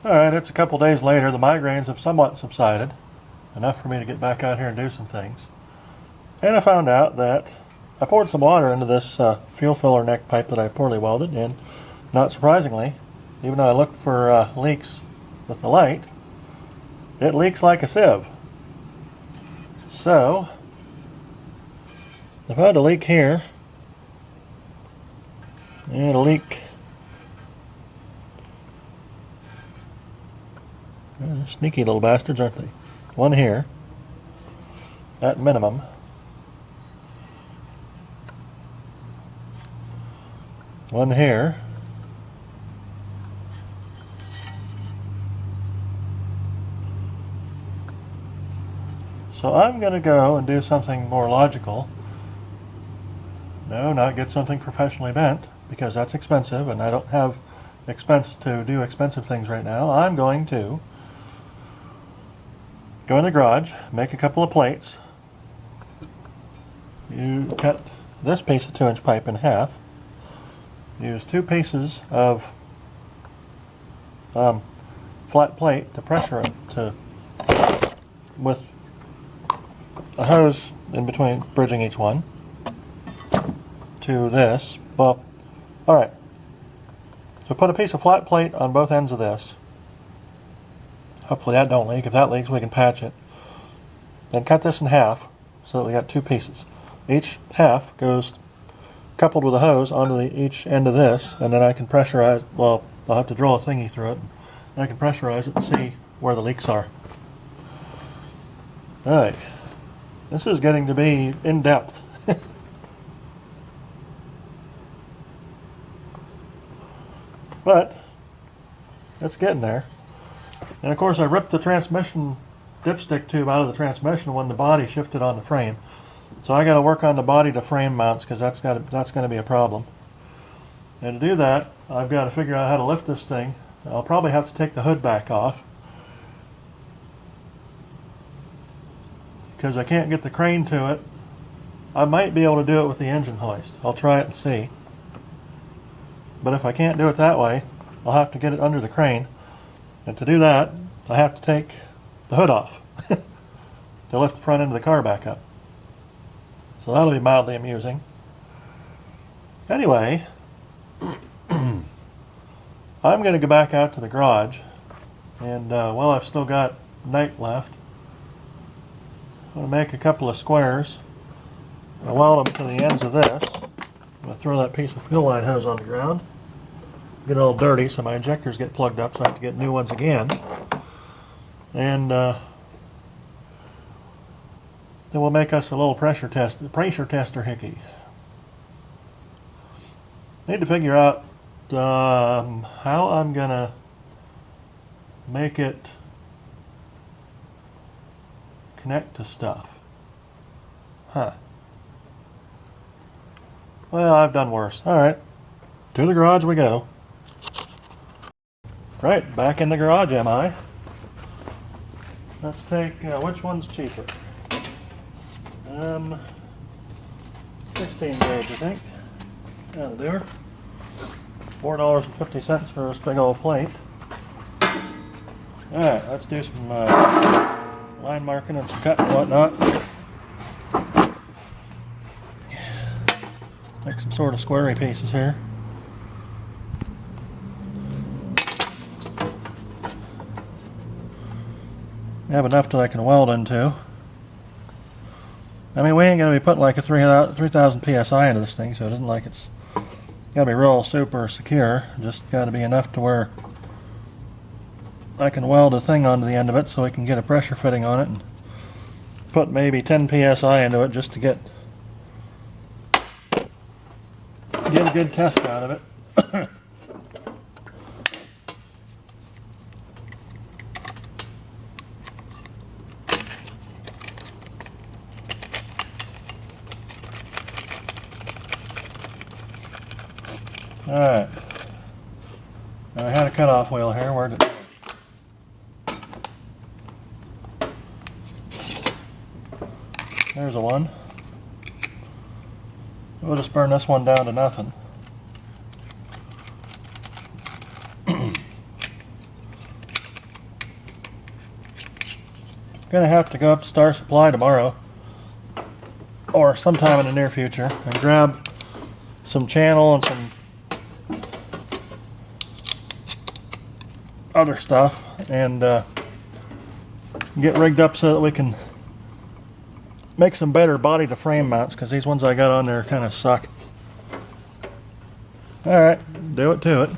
Alright, it's a couple days later. The migraines have somewhat subsided, enough for me to get back out here and do some things. And I found out that I poured some water into this fuel filler neck pipe that I poorly welded, and not surprisingly, even though I looked for leaks with the light, it leaks like a sieve. So, if I had a leak here, and a leak, sneaky little bastards, aren't they? One here, at minimum. One here. So I'm going to go and do something more logical. No, not get something professionally bent, because that's expensive and I don't have expense to do expensive things right now. I'm going to go in the garage, make a couple of plates. You cut this piece of 2-inch pipe in half. Use 2 pieces of flat plate to pressure it with a hose in between, bridging each one to this. Well, alright. So put a piece of flat plate on both ends of this. Hopefully that don't leak. If that leaks, we can patch it. Then cut this in half so that we got 2 pieces. Each half goes coupled with a hose onto each end of this, and then I can pressurize, well, I'll have to drill a thingy through it, and I can pressurize it and see where the leaks are. Alright, this is getting to be in-depth. But, it's getting there. And of course I ripped the transmission dipstick tube out of the transmission when the body shifted on the frame. So I got to work on the body to frame mounts, because that's going to be a problem. And to do that, I've got to figure out how to lift this thing. I'll probably have to take the hood back off, because I can't get the crane to it. I might be able to do it with the engine hoist. I'll try it and see. But if I can't do it that way, I'll have to get it under the crane. And to do that, I have to take the hood off to lift the front end of the car back up. So that'll be mildly amusing. Anyway, I'm going to go back out to the garage, and well, I've still got night left. I'm going to make a couple of squares. I'll weld them to the ends of this. I'm going to throw that piece of fuel line hose on the ground. Get a little dirty, so my injectors get plugged up, so I have to get new ones again. And then we'll make us a little pressure tester hickey. Need to figure out how I'm gonna make it connect to stuff. Huh. Well, I've done worse. Alright, to the garage we go. Right, back in the garage am I? Let's take, which one's cheaper? 16 gauge, I think. That'll do her. $4.50 for this big old plate. Alright, let's do some line marking and some cut and whatnot. Make some sort of squarey pieces here. I have enough that I can weld into. I mean, we ain't going to be putting like a 3,000 psi into this thing, so it isn't like it's got to be real super secure. Just got to be enough to where I can weld a thing onto the end of it so we can get a pressure fitting on it and put maybe 10 psi into it just to get a good test out of it. Alright, now I had a cutoff wheel here. Where'd it go? There's a one. We'll just burn this one down to nothing. Gonna have to go up to Star Supply tomorrow or sometime in the near future and grab some channel and some other stuff and get rigged up so that we can make some better body to frame mounts, because these ones I got on there kind of suck. Alright, do it to it.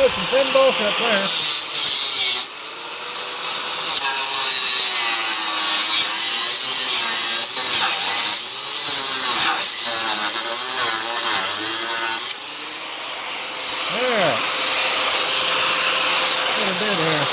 Oh, some thin bullshit there. Alright. What I did here.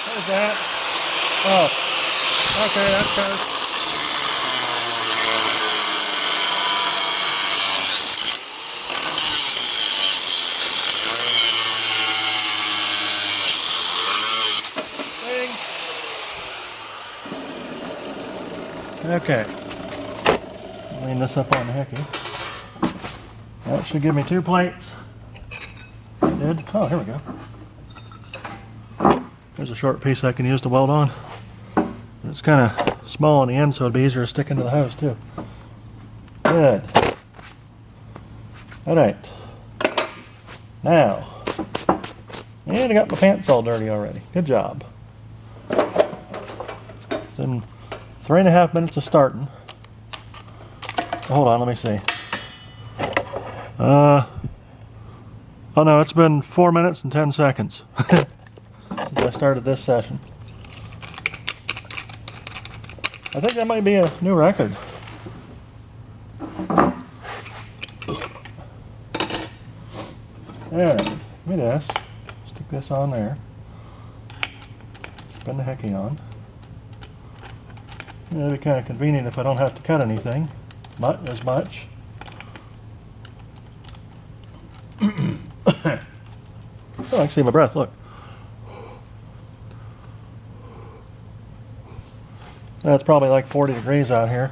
What is that? Oh. Okay, that's good. Okay, lean this up on the hickey. That should give me 2 plates. It did. Oh, here we go. There's a short piece I can use to weld on. It's kind of small on the end, so it'd be easier to stick into the hose too. Good. Alright. Now, and I got my pants all dirty already. Good job. Then 3.5 minutes of starting. Hold on, let me see. Oh no, it's been 4 minutes and 10 seconds since I started this session. I think that might be a new record. Alright, give me this. Stick this on there. Spin the hickey on. It'll be kind of convenient if I don't have to cut anything as much. Oh, I can see my breath, look. It's probably like 40 degrees out here.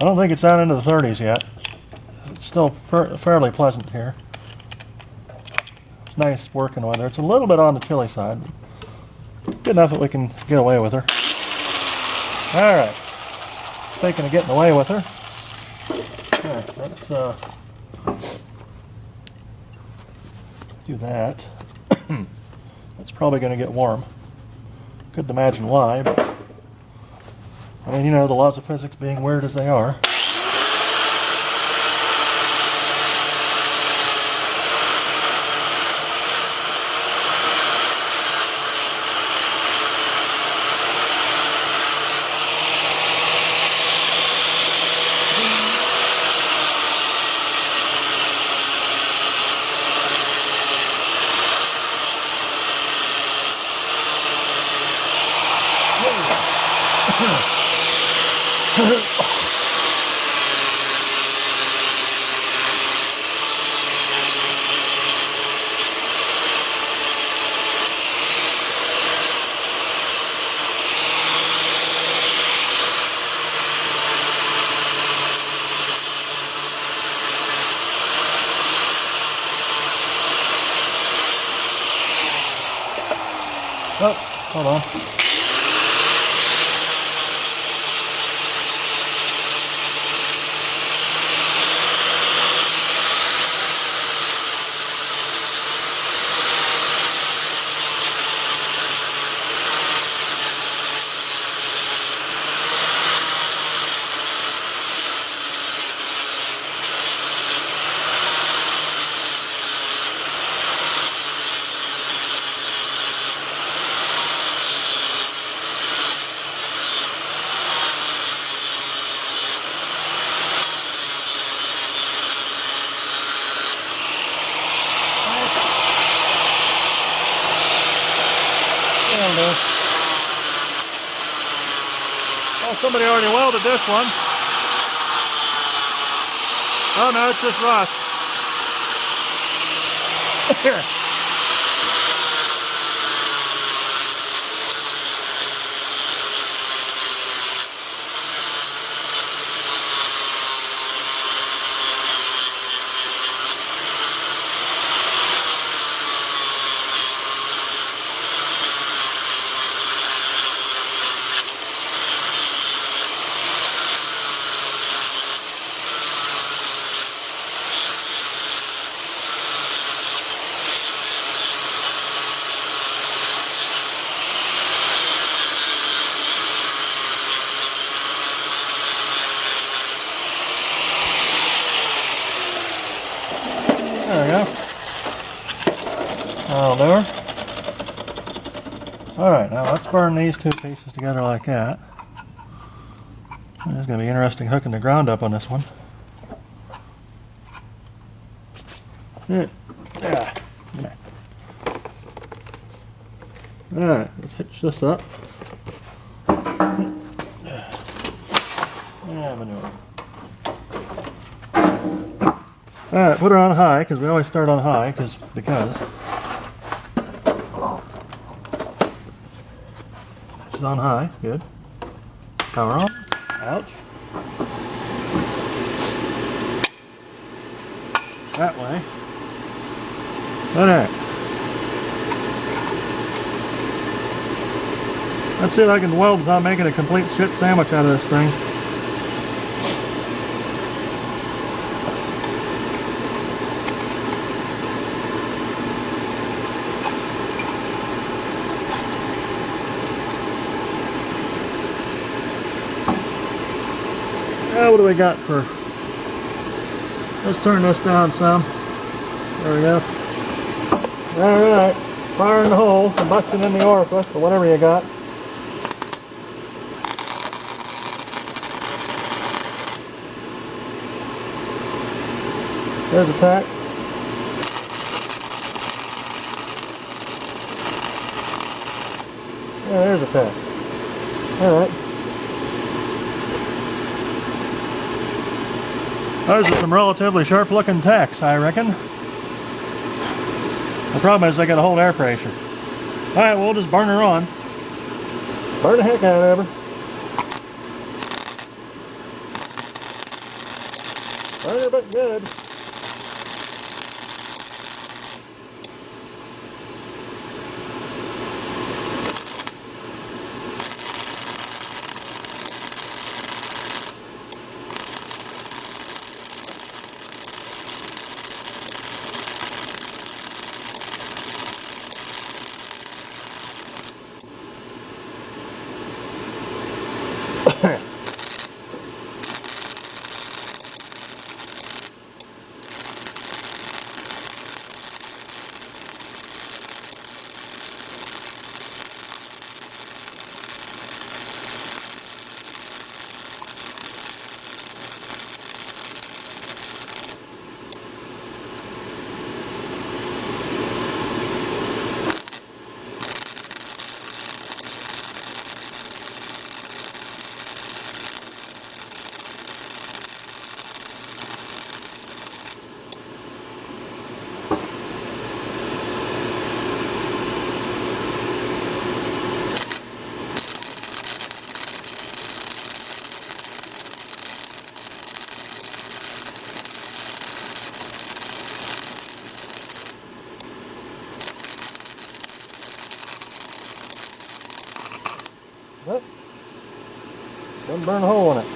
I don't think it's down into the 30s yet. It's still fairly pleasant here. It's nice working weather. It's a little bit on the chilly side, but good enough that we can get away with her. Alright, speaking of getting away with her, here, let's do that. It's probably going to get warm. Couldn't imagine why, but I mean, you know, the laws of physics being weird as they are. Oh, hold on. Oh, somebody already welded this one. Oh no, it's just rust. Here. There we go. That'll do her. Alright, now let's burn these two pieces together like that. It's going to be interesting hooking the ground up on this one. Yeah. Alright, let's hitch this up. Yeah, manure. Alright, put her on high, because we always start on high, because. She's on high, good. Power on. Ouch. That way. Alright. Let's see if I can weld without making a complete shit sandwich out of this thing. What do we got for? Let's turn this down some. There we go. Alright. Fire in the hole, combustion in the orifice, or whatever you got. There's a tack. Yeah, there's a tack. Alright. Those are some relatively sharp looking tacks, I reckon. The problem is they got to hold air pressure. Alright, we'll just burn her on. Burn the heck out of her. Burn her but good. But doesn't burn a hole in it.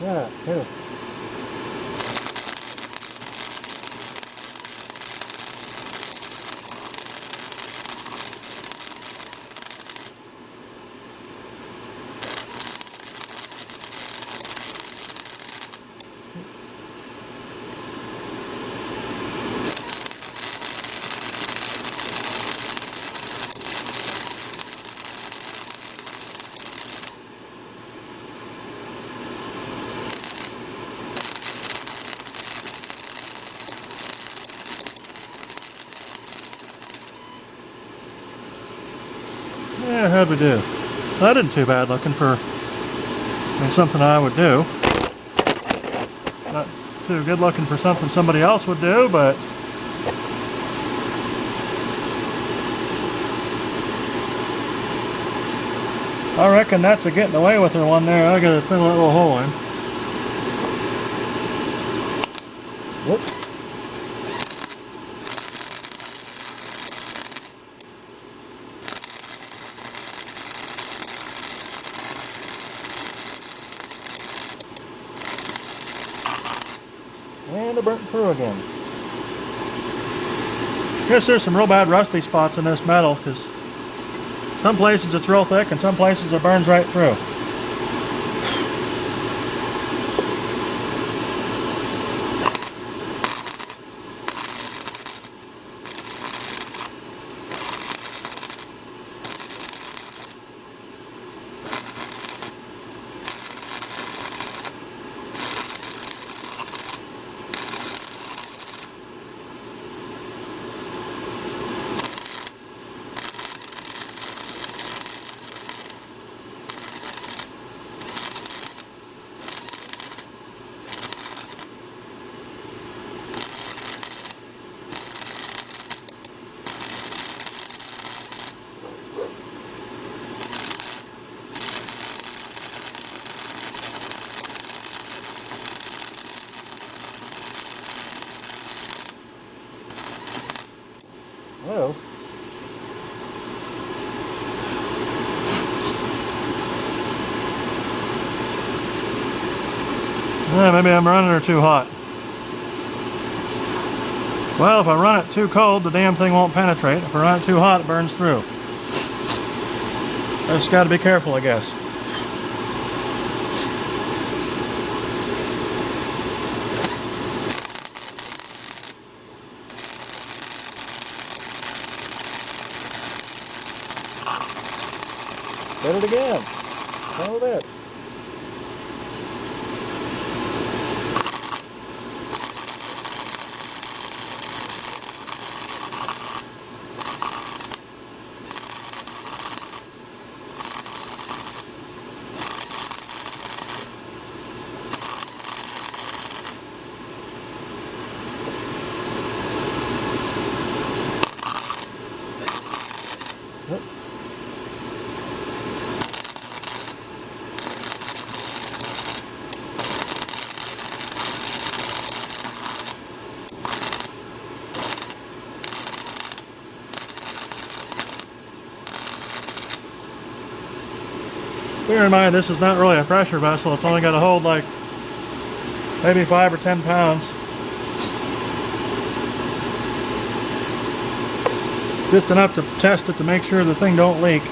Yeah, here. how'd we do? That isn't too bad looking for, I mean, something I would do. Not too good looking for something somebody else would do, but I reckon that's a getting away with her one there. I gotta fill that little hole in. Whoops. And I burnt through again. Guess there's some real bad rusty spots in this metal, because some places it's real thick and some places it burns right through. Well, maybe I'm running her too hot. Well, if I run it too cold, the damn thing won't penetrate. If I run it too hot, it burns through. I just got to be careful, I guess. Did it again. Son of a bitch. Bear in mind, this is not really a pressure vessel. It's only got to hold like maybe 5 or 10 pounds. Just enough to test it to make sure the thing don't leak.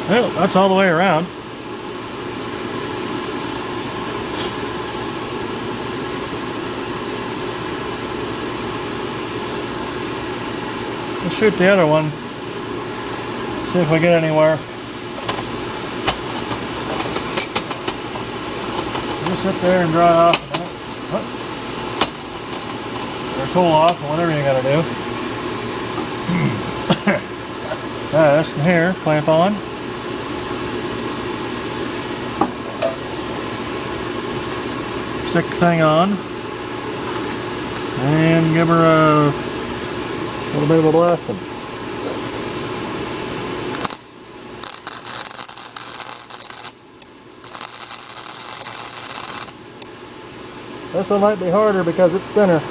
Well, that's all the way around. Let's shoot the other one. See if we get anywhere. Just sit there and dry off a minute. Or cool off, or whatever you gotta do. This in here, clamp on. Stick the thing on. And give her a little bit of a blasting. This one might be harder because it's thinner.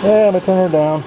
Yeah, let me turn her down.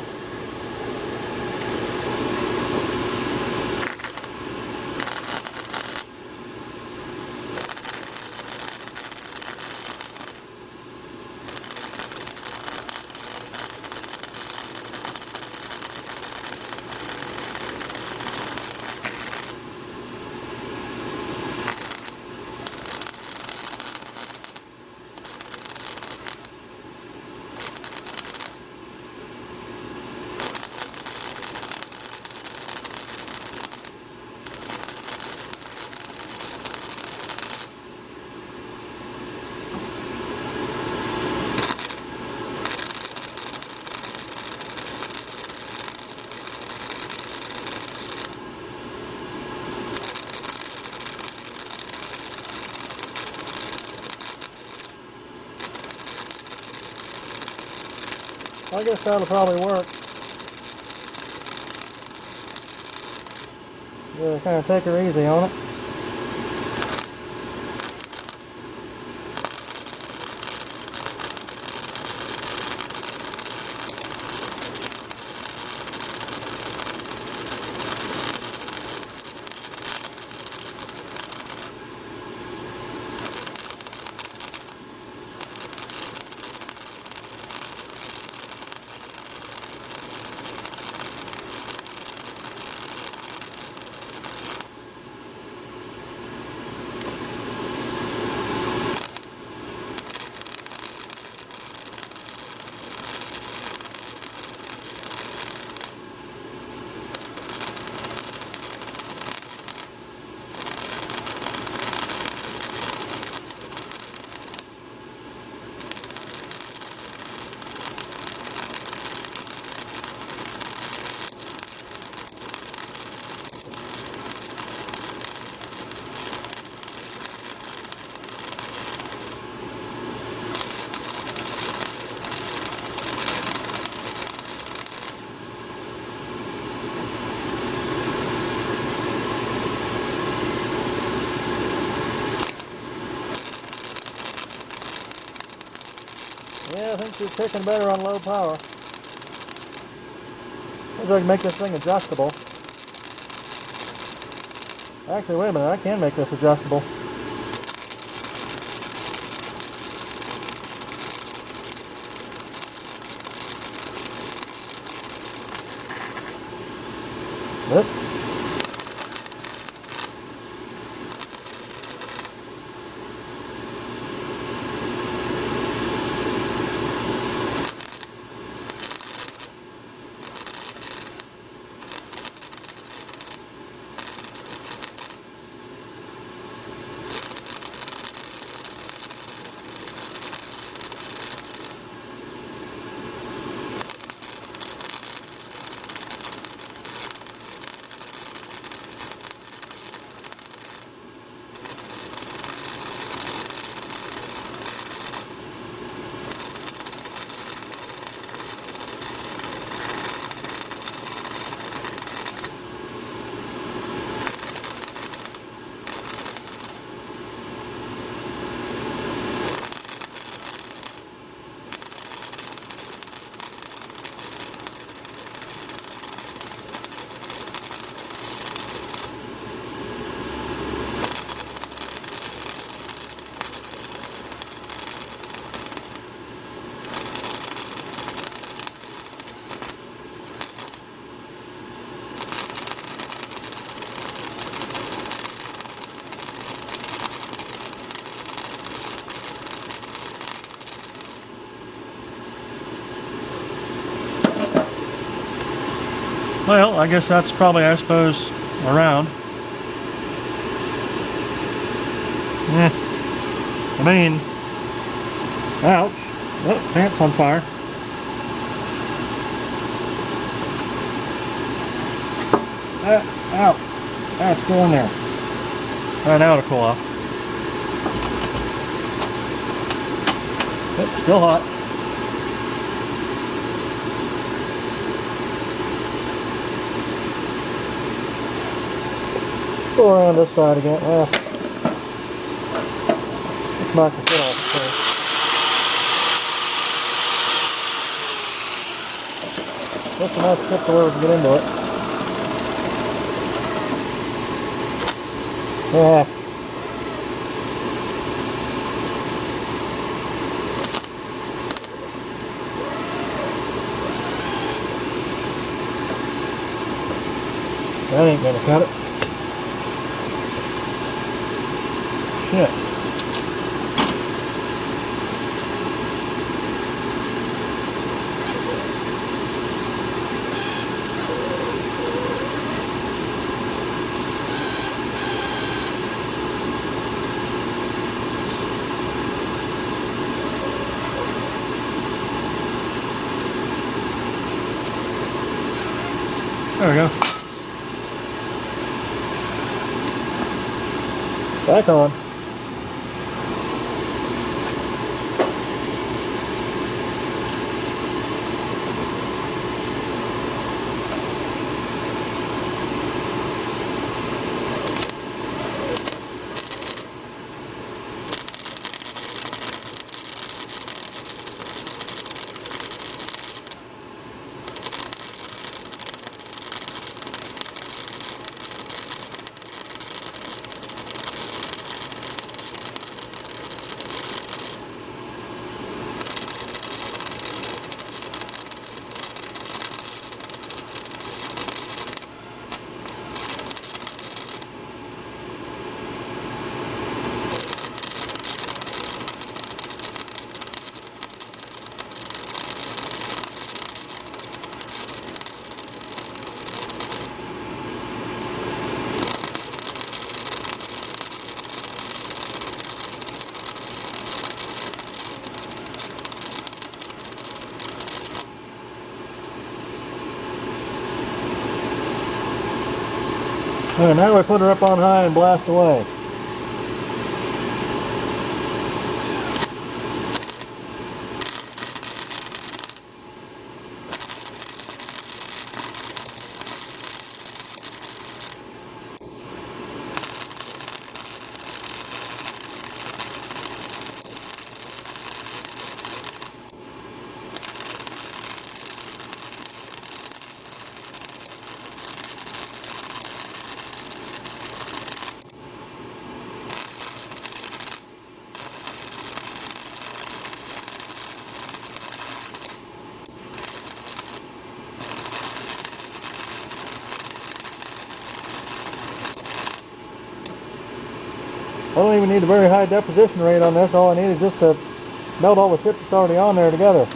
I guess that'll probably work. Yeah, kind of take her easy on it. Yeah, I think she's picking better on low power. Maybe I can make this thing adjustable. Actually, wait a minute, I can make this adjustable. Yep. Well, I guess that's probably, I suppose, around. I mean, ouch. Oh, pants on fire. Ow. That's still in there. Now it'll cool off. Yep, still hot. Go around this side again. Well, let's knock the foot off the Just a nice tip to where we can get into it. Yeah. That ain't gonna cut it. Shit. There we go. Back on. And now we put her up on high and blast away. I don't even need a very high deposition rate on this. All I need is just to melt all the shit that's already on there together.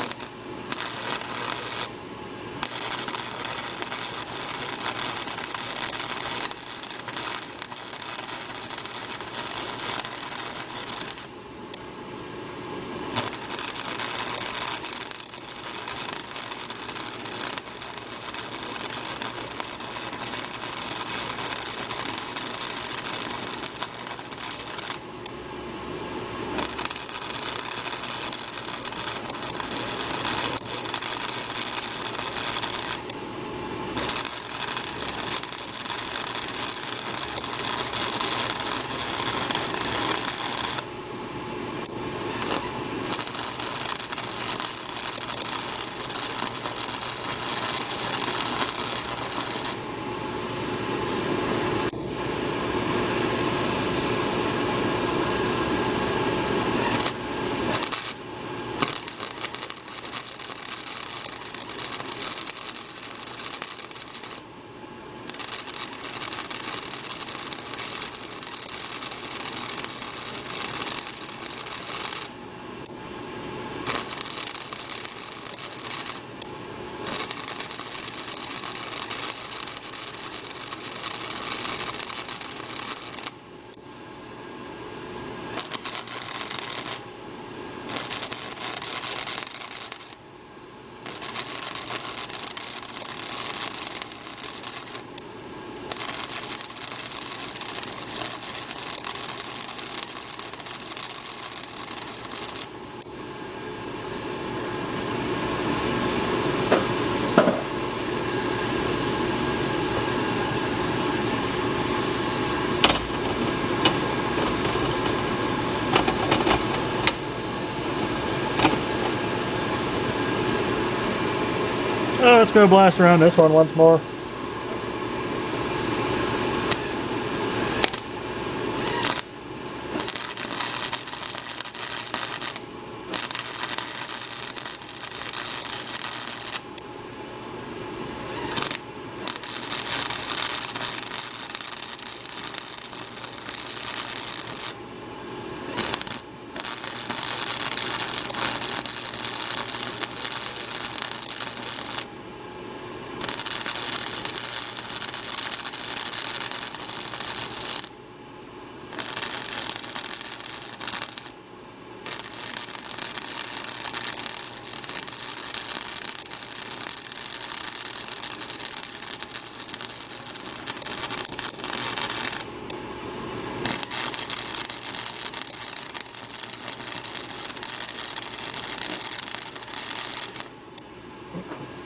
Let's go blast around this one once more.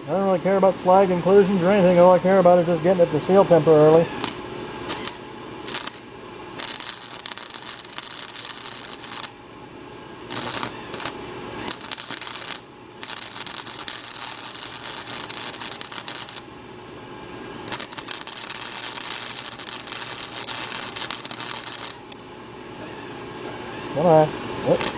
I don't really care about slag inclusions or anything. All I care about is just getting it to seal temporarily. Come on. Whoops.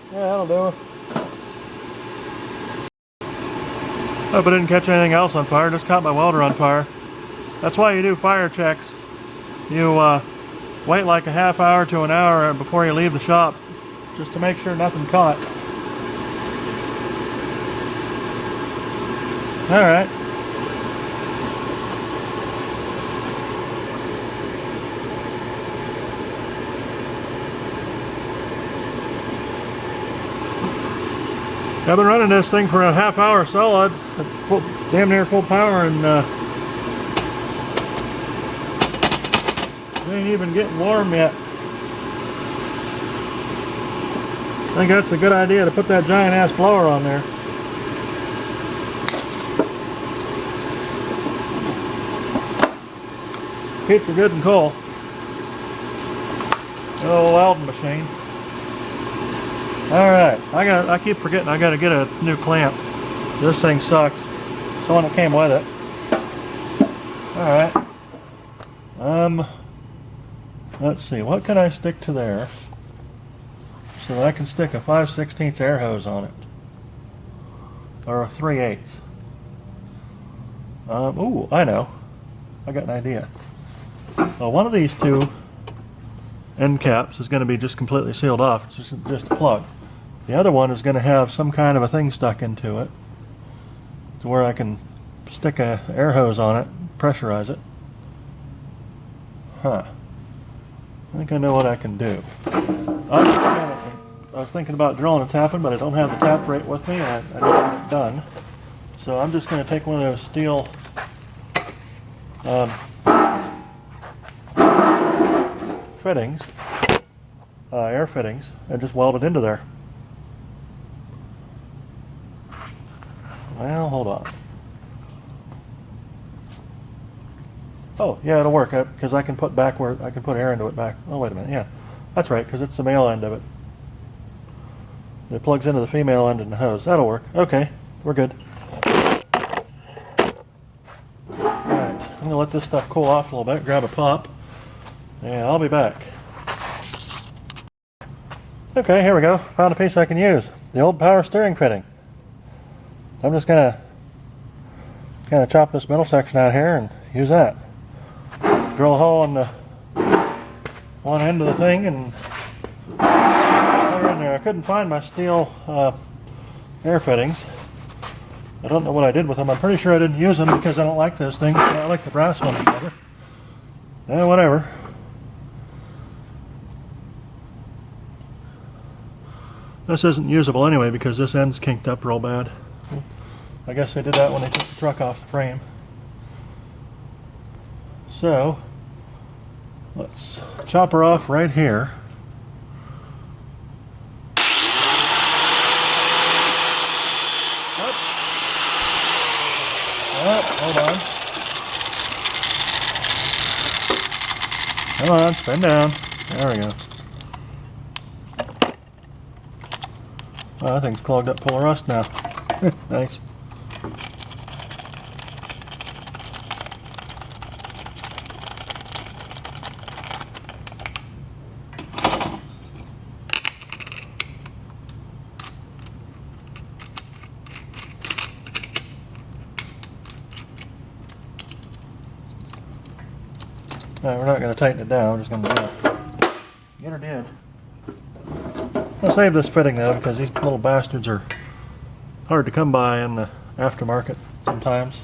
Yeah, that'll do it. Hope I didn't catch anything else on fire, just caught my welder on fire. That's why you do fire checks. You wait like a half hour to an hour before you leave the shop, just to make sure nothing caught. Alright. I've been running this thing for a half hour solid, at damn near full power, and it ain't even getting warm yet. I think that's a good idea to put that giant ass blower on there. Keeps her good and cool. Good old welding machine. Alright, I keep forgetting I gotta get a new clamp. This thing sucks. It's the one that came with it. Alright. Let's see, what can I stick to there so that I can stick a 5/16 air hose on it? Or a 3/8. Ooh, I know. I got an idea. Well, one of these two end caps is going to be just completely sealed off. It's just a plug. The other one is going to have some kind of a thing stuck into it to where I can stick a air hose on it, pressurize it. Huh. I think I know what I can do. I was thinking about drilling a tapping, but I don't have the tap rate with me, and I didn't get it done. So I'm just going to take one of those steel fittings, air fittings, and just weld it into there. Well, hold on. Oh, yeah, it'll work because I can put back where I can put air into it back. Oh, wait a minute. Yeah, that's right, because it's the male end of it. It plugs into the female end in the hose. That'll work. Okay, we're good. Alright, I'm going to let this stuff cool off a little bit, grab a pop, and I'll be back. Okay, here we go. Found a piece I can use. The old power steering fitting. I'm just going to kind of chop this middle section out here and use that. Drill a hole in the one end of the thing and put her in there I couldn't find my steel air fittings. I don't know what I did with them. I'm pretty sure I didn't use them because I don't like those things. I like the brass ones better. Whatever. This isn't usable anyway because this end's kinked up real bad. I guess they did that when they took the truck off the frame. So, let's chop her off right here. Hold on. Come on, spin down. There we go. Oh, that thing's clogged up full of rust now. Thanks. We're not going to tighten it down, we're just going to do it. Get her did. I'll save this fitting though because these little bastards are hard to come by in the aftermarket sometimes.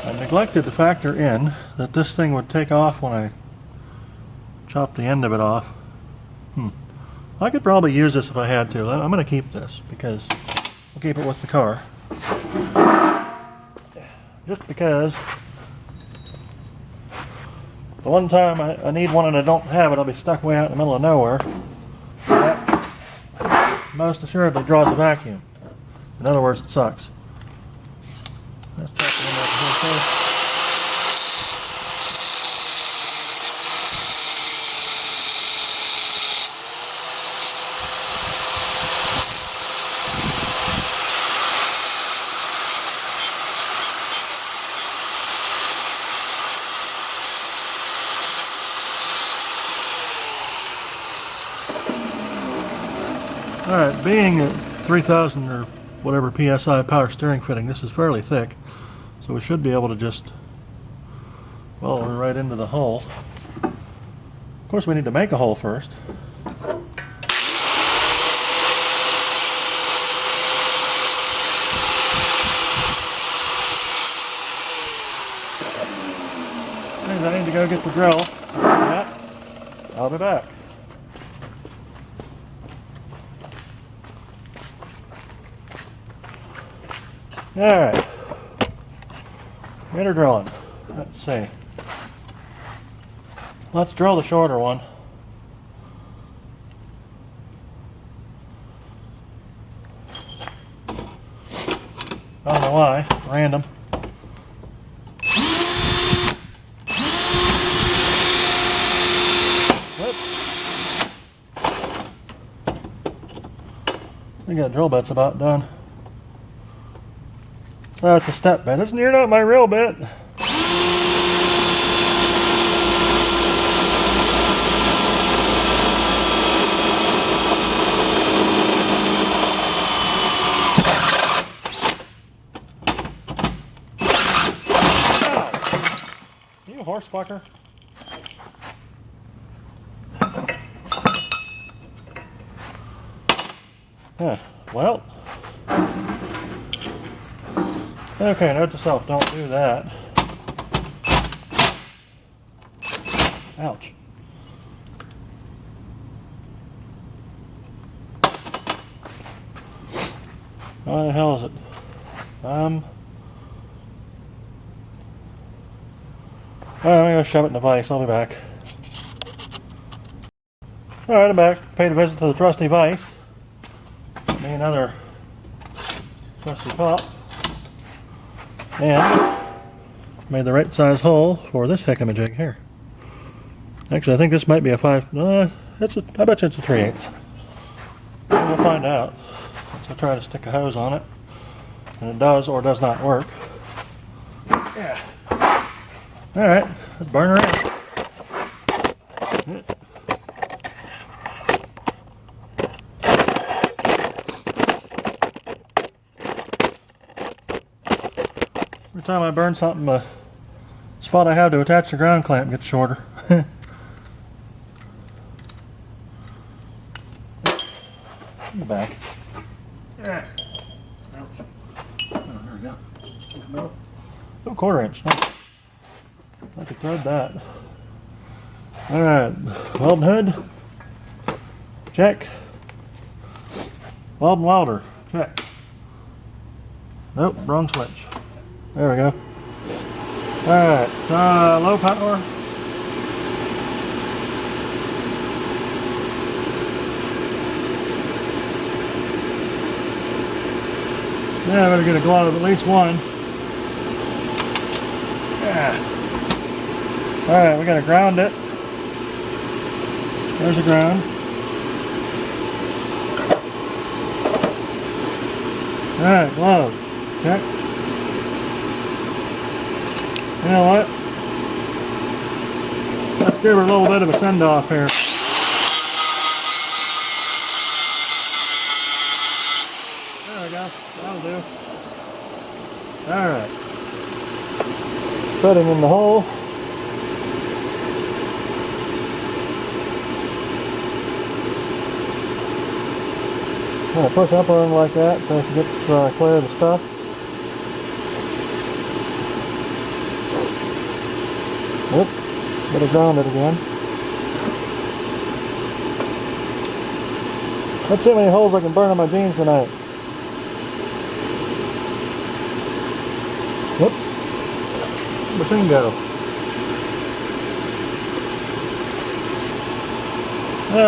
I neglected to factor in that this thing would take off when I chopped the end of it off. I could probably use this if I had to. I'm going to keep this because I'll keep it with the car. Just because the one time I need one and I don't have it, I'll be stuck way out in the middle of nowhere. That most assuredly draws a vacuum. In other words, it sucks. Let's chop the end off here first. Alright, being a 3000 or whatever PSI power steering fitting, this is fairly thick, so we should be able to just weld her right into the hole. Of course we need to make a hole first. Means I need to go get the drill. Yeah, I'll be back. Alright, get her drilling. Let's see. Let's drill the shorter one. I don't know why, random. Whoops. I think that drill bit's about done. Oh, it's a step bit. You're not my real bit. Oh. You horse fucker. Huh. Well. Okay, note to self, don't do that. Ouch. What the hell is it? I'm gonna shove it in the vise, I'll be back. Alright, I'm back. Paid a visit to the trusty vise. Me another trusty pop. And made the right size hole for this heckamajig here. Actually, I think this might be a 5. I bet you it's a 3/8. We'll find out. So try to stick a hose on it, and it does or does not work. Yeah. Alright, let's burn her out. Every time I burn something, the spot I have to attach the ground clamp gets shorter. In the back. Yeah. Oh, there we go. No, 1/4 inch. No. I could thread that. Alright, welding hood. Check. Weld and welder. Check. Nope, wrong switch. There we go. Alright, low power. Yeah, I better get a glow of at least one. Yeah. Alright, we gotta ground it. There's a ground. Alright, glow. Check. You know what? Let's give her a little bit of a send-off here. There we go. That'll do. Alright. Putting in the hole. I'm going to push up on like that so she gets clear of the stuff. Oop, better ground it again. Let's see how many holes I can burn on my jeans tonight. Whoop. Where'd the thing go?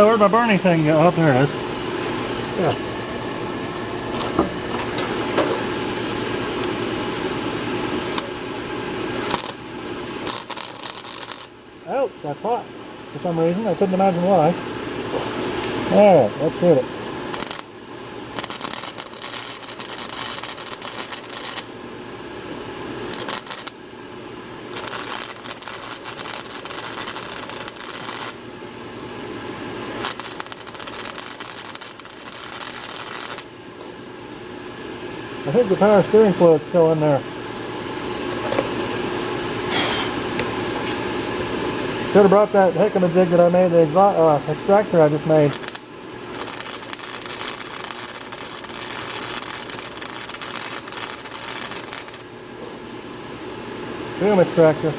Where'd my burning thing go? Oh, there it is. Yeah. Oh, that's hot. For some reason, I couldn't imagine why. Alright, let's hit it. I think the power steering fluid's still in there. Should have brought that heck of a jig that I made, the extractor I just made. Fume extractor.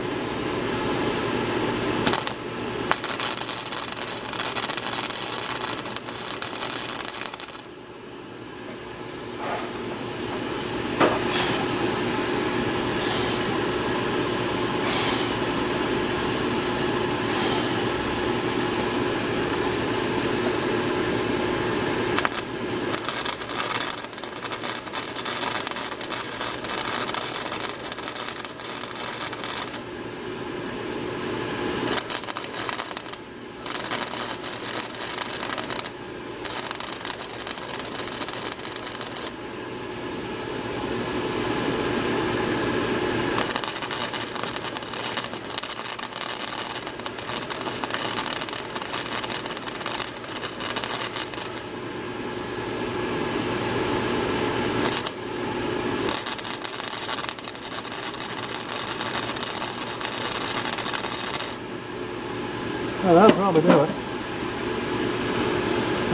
Well, that'll probably do it.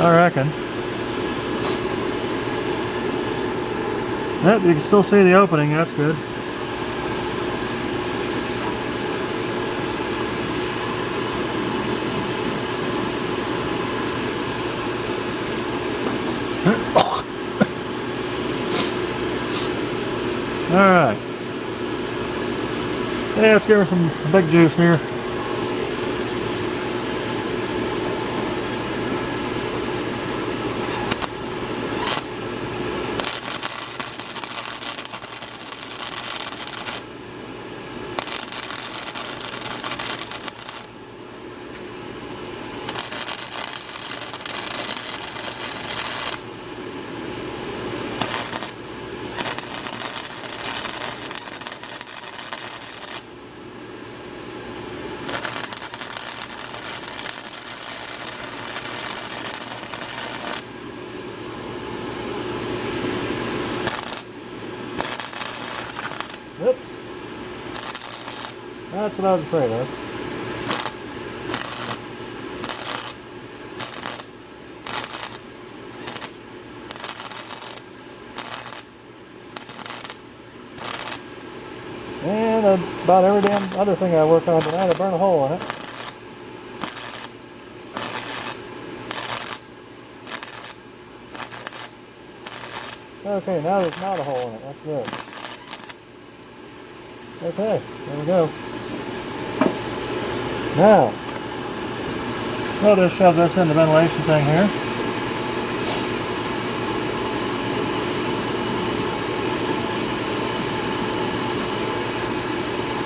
I reckon. Yep, you can still see the opening, that's good. Alright. Yeah, let's give her some big juice here. That's what I was afraid of. And about every damn other thing I work on tonight, I burn a hole in it. Okay, now there's not a hole in it. That's good. Okay, there we go. Now, we'll just shove this in the ventilation thing here.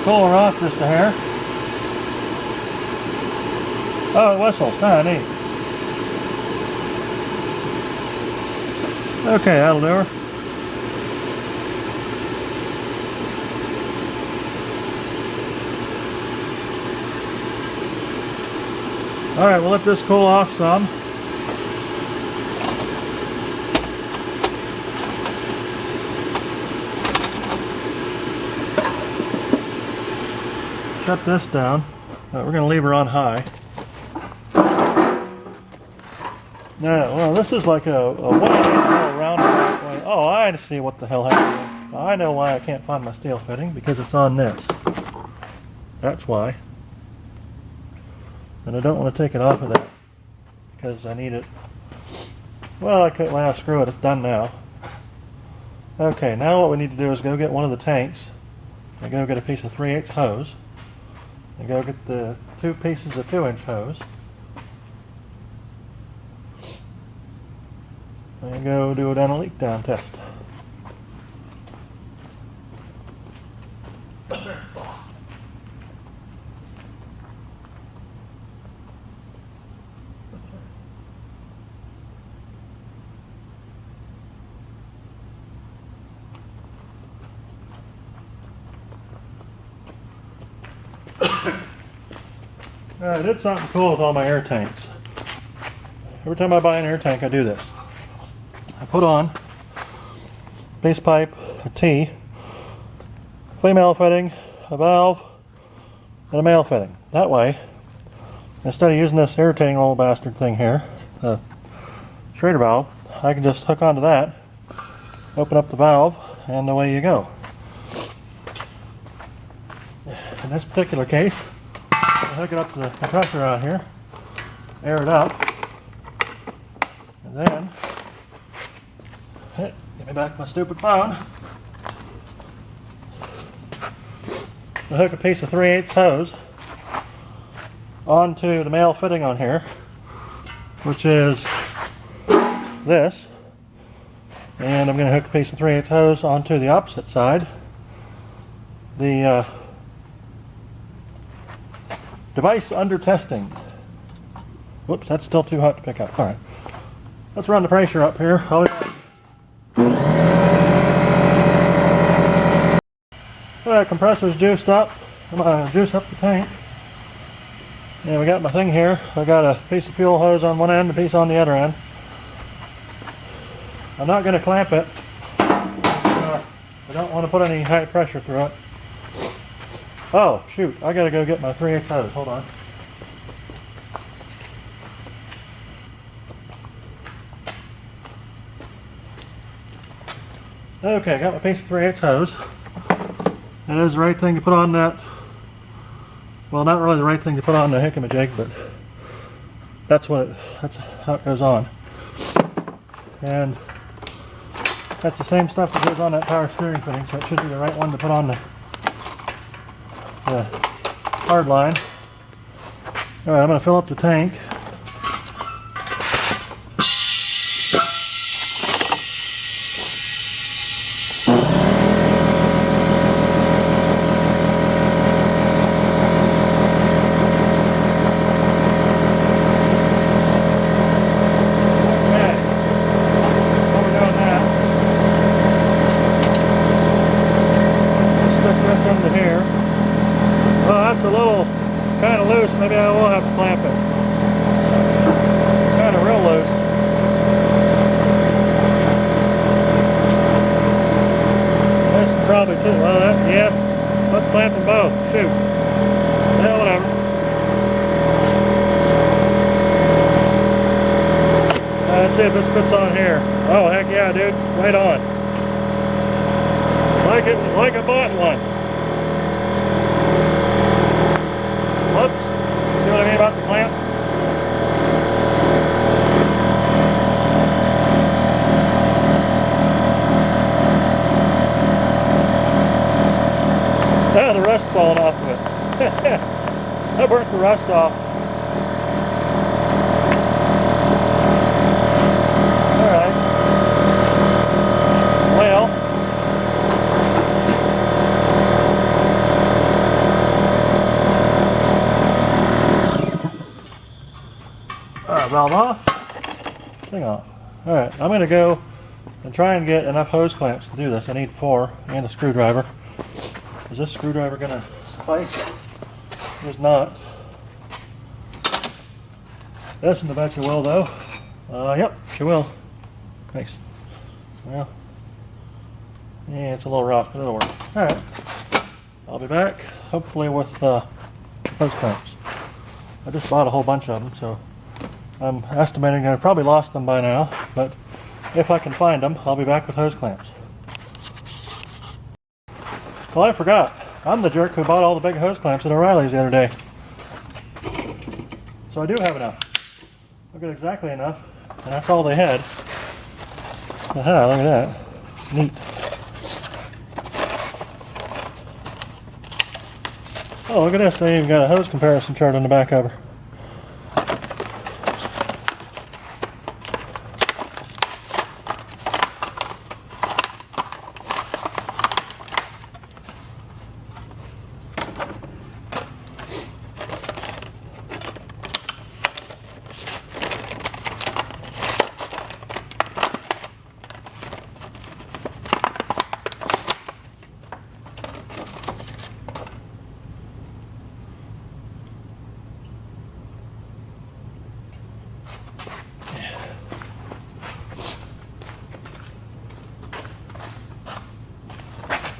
Cool her off just a hair. Oh, it whistles. Ah, neat. Okay, that'll do her. Alright, we'll let this cool off some. Shut this down. We're going to leave her on high. Now, well, this is like a 180 roundabout way. Oh, I see what the hell happened. I know why I can't find my steel fitting, because it's on this. That's why. And I don't want to take it off of that, because I need it. Well, I couldn't. Well, screw it. It's done now. Okay, now what we need to do is go get one of the tanks, and go get a piece of 3/8 hose, and go get the 2 pieces of 2-inch hose, and go do it on a leak down test. I did something cool with all my air tanks. Every time I buy an air tank, I do this. I put on base pipe, a T, female fitting, a valve, and a male fitting. That way, instead of using this irritating old bastard thing here, the Schrader valve, I can just hook onto that, open up the valve, and away you go. In this particular case, I hook it up to the compressor out here, air it up, and then, give me back my stupid phone, I hook a piece of 3/8 hose onto the male fitting on here, which is this, and I'm going to hook a piece of 3/8 hose onto the opposite side. The device under testing. Whoops, that's still too hot to pick up. Alright. Let's run the pressure up here. Alright, compressor's juiced up. I'm going to juice up the tank. And we got my thing here. I got a piece of fuel hose on one end, a piece on the other end. I'm not going to clamp it. I don't want to put any high pressure through it. Oh, shoot, I gotta go get my 3/8 hose, hold on. Okay, I got my piece of 3/8 hose. That is the right thing to put on that. Well, not really the right thing to put on the hickey-majig, but that's how it goes on. And that's the same stuff that goes on that power steering fitting, so it should be the right one to put on the hard line. Alright, I'm going to fill up the tank. A little kind of loose, maybe I will have to clamp it. It's kind of real loose. This is probably too, well, yeah, let's clamp them both, shoot. see if this fits on here. Oh, heck yeah, dude. Right on. Like I bought one. Whoops. See what I mean about the clamp? Ah, the rust falling off of it. I burnt the rust off. Alright. Well. Alright, valve off. Thing off. Alright, I'm going to go and try and get enough hose clamps to do this. I need 4 and a screwdriver. Is this screwdriver going to suffice? It's not. This in the bet you will though. Yep, she will. Nice. Well, yeah, it's a little rough, but it'll work. Alright. I'll be back, hopefully with hose clamps. I just bought a whole bunch of them, so I'm estimating I've probably lost them by now, but if I can find them, I'll be back with hose clamps. Well, I forgot. I'm the jerk who bought all the big hose clamps at O'Reilly's the other day. So I do have enough. I've got exactly enough, and that's all they had. Aha, look at that. Neat. Oh, look at this. They even got a hose comparison chart on the back of her.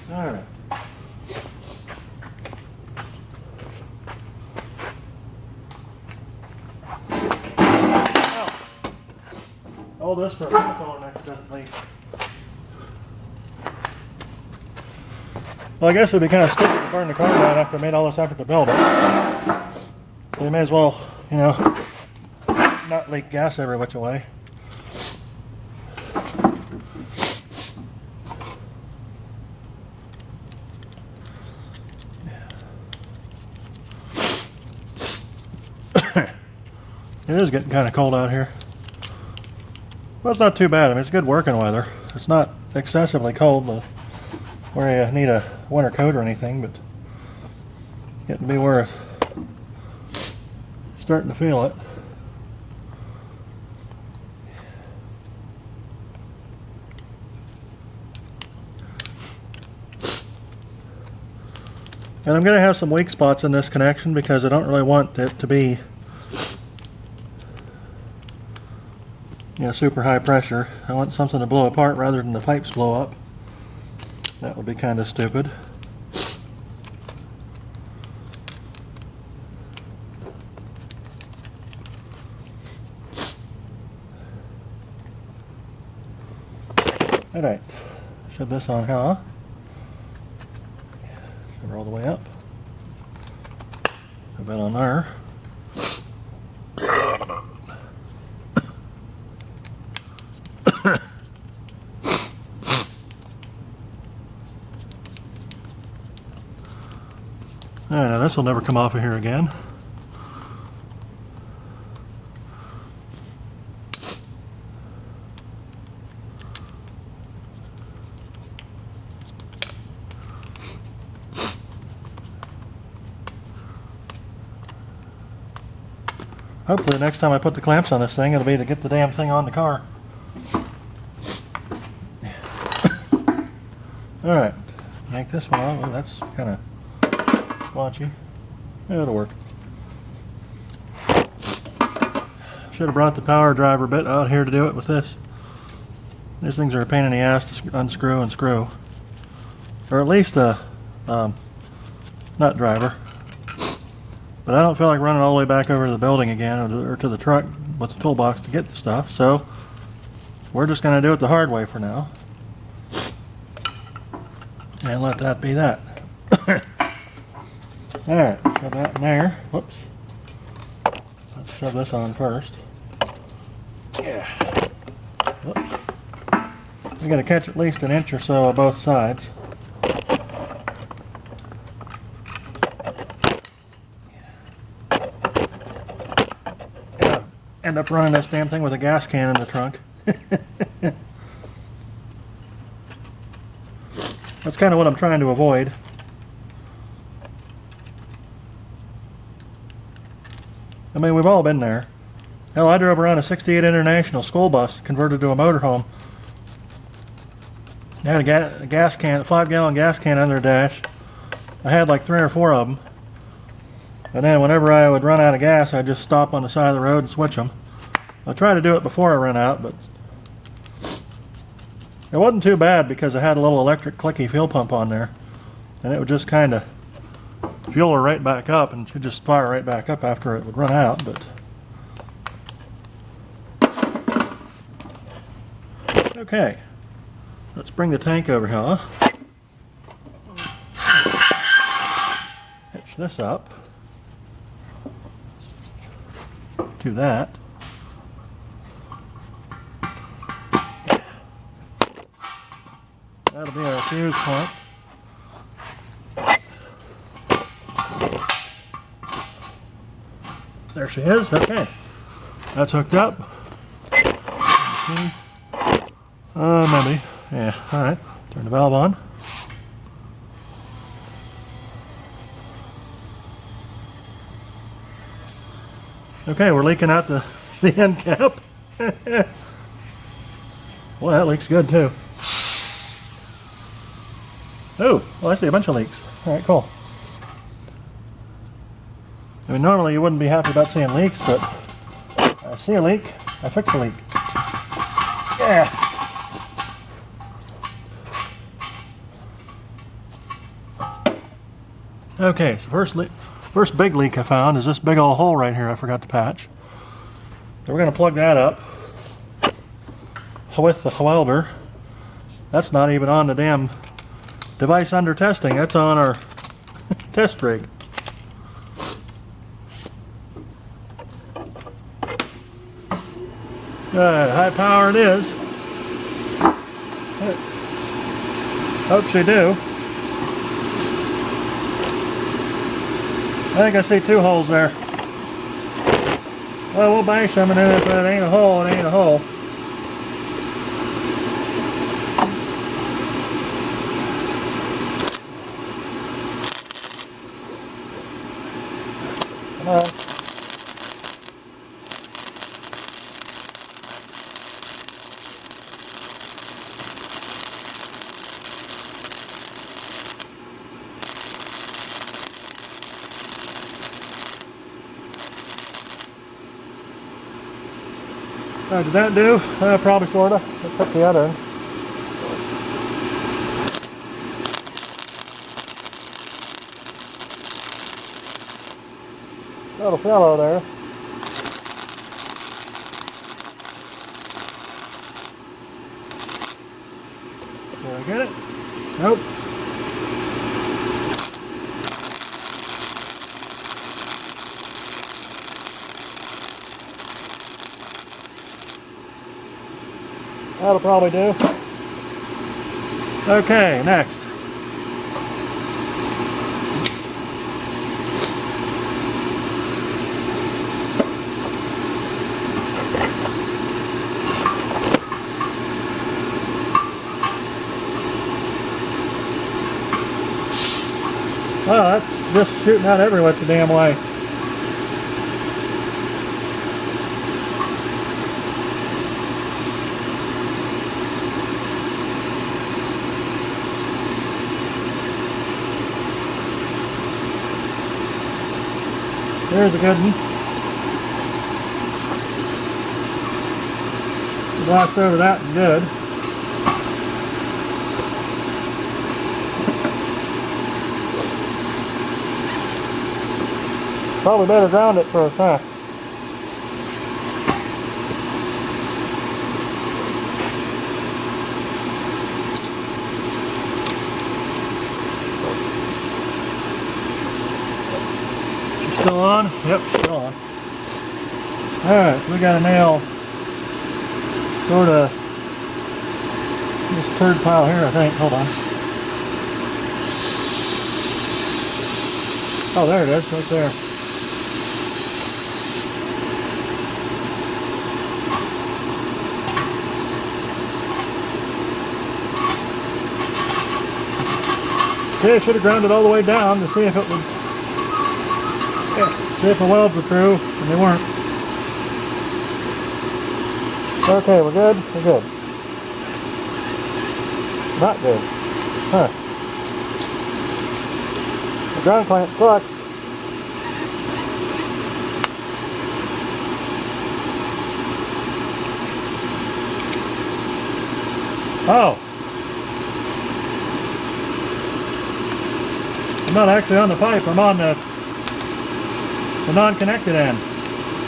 Alright. All this for a microphone next doesn't leak. Well, I guess it'd be kind of stupid to burn the car down after I made all this effort to build it. So you may as well, you know, not leak gas every which way. It is getting kind of cold out here. Well, it's not too bad. I mean, it's good working weather. It's not excessively cold where you need a winter coat or anything, but getting to be where it's starting to feel it. And I'm going to have some weak spots in this connection because I don't really want it to be, you know, super high pressure. I want something to blow apart rather than the pipes blow up. That would be kind of stupid. Alright, shove this on, huh? Shove her all the way up. Shove that on there. Alright, now this will never come off of here again. Hopefully next time I put the clamps on this thing, it'll be to get the damn thing on the car. Alright, yank this one off. Oh, that's kind of splotchy. Yeah, it'll work. Should have brought the power driver bit out here to do it with this. These things are a pain in the ass to unscrew and screw. Or at least a nut driver. But I don't feel like running all the way back over to the building again or to the truck with the toolbox to get the stuff, so we're just going to do it the hard way for now. And let that be that. Alright, shove that in there. Whoops. Let's shove this on first. Yeah. Whoops. We got to catch at least an inch or so of both sides. Yeah. End up running this damn thing with a gas can in the trunk. That's kind of what I'm trying to avoid. I mean, we've all been there. Hell, I drove around a 68 International school bus converted to a motorhome. I had a gas can, a 5-gallon gas can under the dash. I had like 3 or 4 of them. And then whenever I would run out of gas, I'd just stop on the side of the road and switch them. I tried to do it before I ran out, but it wasn't too bad because I had a little electric clicky fuel pump on there. And it would just kind of fuel her right back up, and she'd just fire right back up after it would run out. But okay, let's bring the tank over here. Hitch this up to that. That'll be our fuse point. There she is. Okay, that's hooked up. Maybe. Yeah. All right. Turn the valve on. Okay, we're leaking out the end cap. Well, that leaks good too. Oh, well, I see a bunch of leaks. All right, cool. I mean, normally you wouldn't be happy about seeing leaks, but I see a leak, I fix a leak. Yeah. Okay, so first big leak I found is this big old hole right here I forgot to patch. So we're going to plug that up with the welder. That's not even on the damn device under testing, that's on our test rig. High power it is. Hope you do. I think I see 2 holes there. Well, we'll bash them, and then if it ain't a hole, it ain't a hole. Come on. Did that do? Probably sorta. Let's put the other in. Little fellow there. Did I get it? Nope. That'll probably do. Okay, next. Oh, that's just shooting out every which damn way. There's a good one. Glossed over that and good. Probably better ground it first, huh? we got a nail sort of this turd pile here, I think. Hold on. Oh, there it is, right there. See, I should have ground it all the way down to see if it would, see if the welds were true, and they weren't. Okay, we're good? We're good. Not good. Huh. The ground clamp sucks. Oh! I'm not actually on the pipe, I'm on the non-connected end.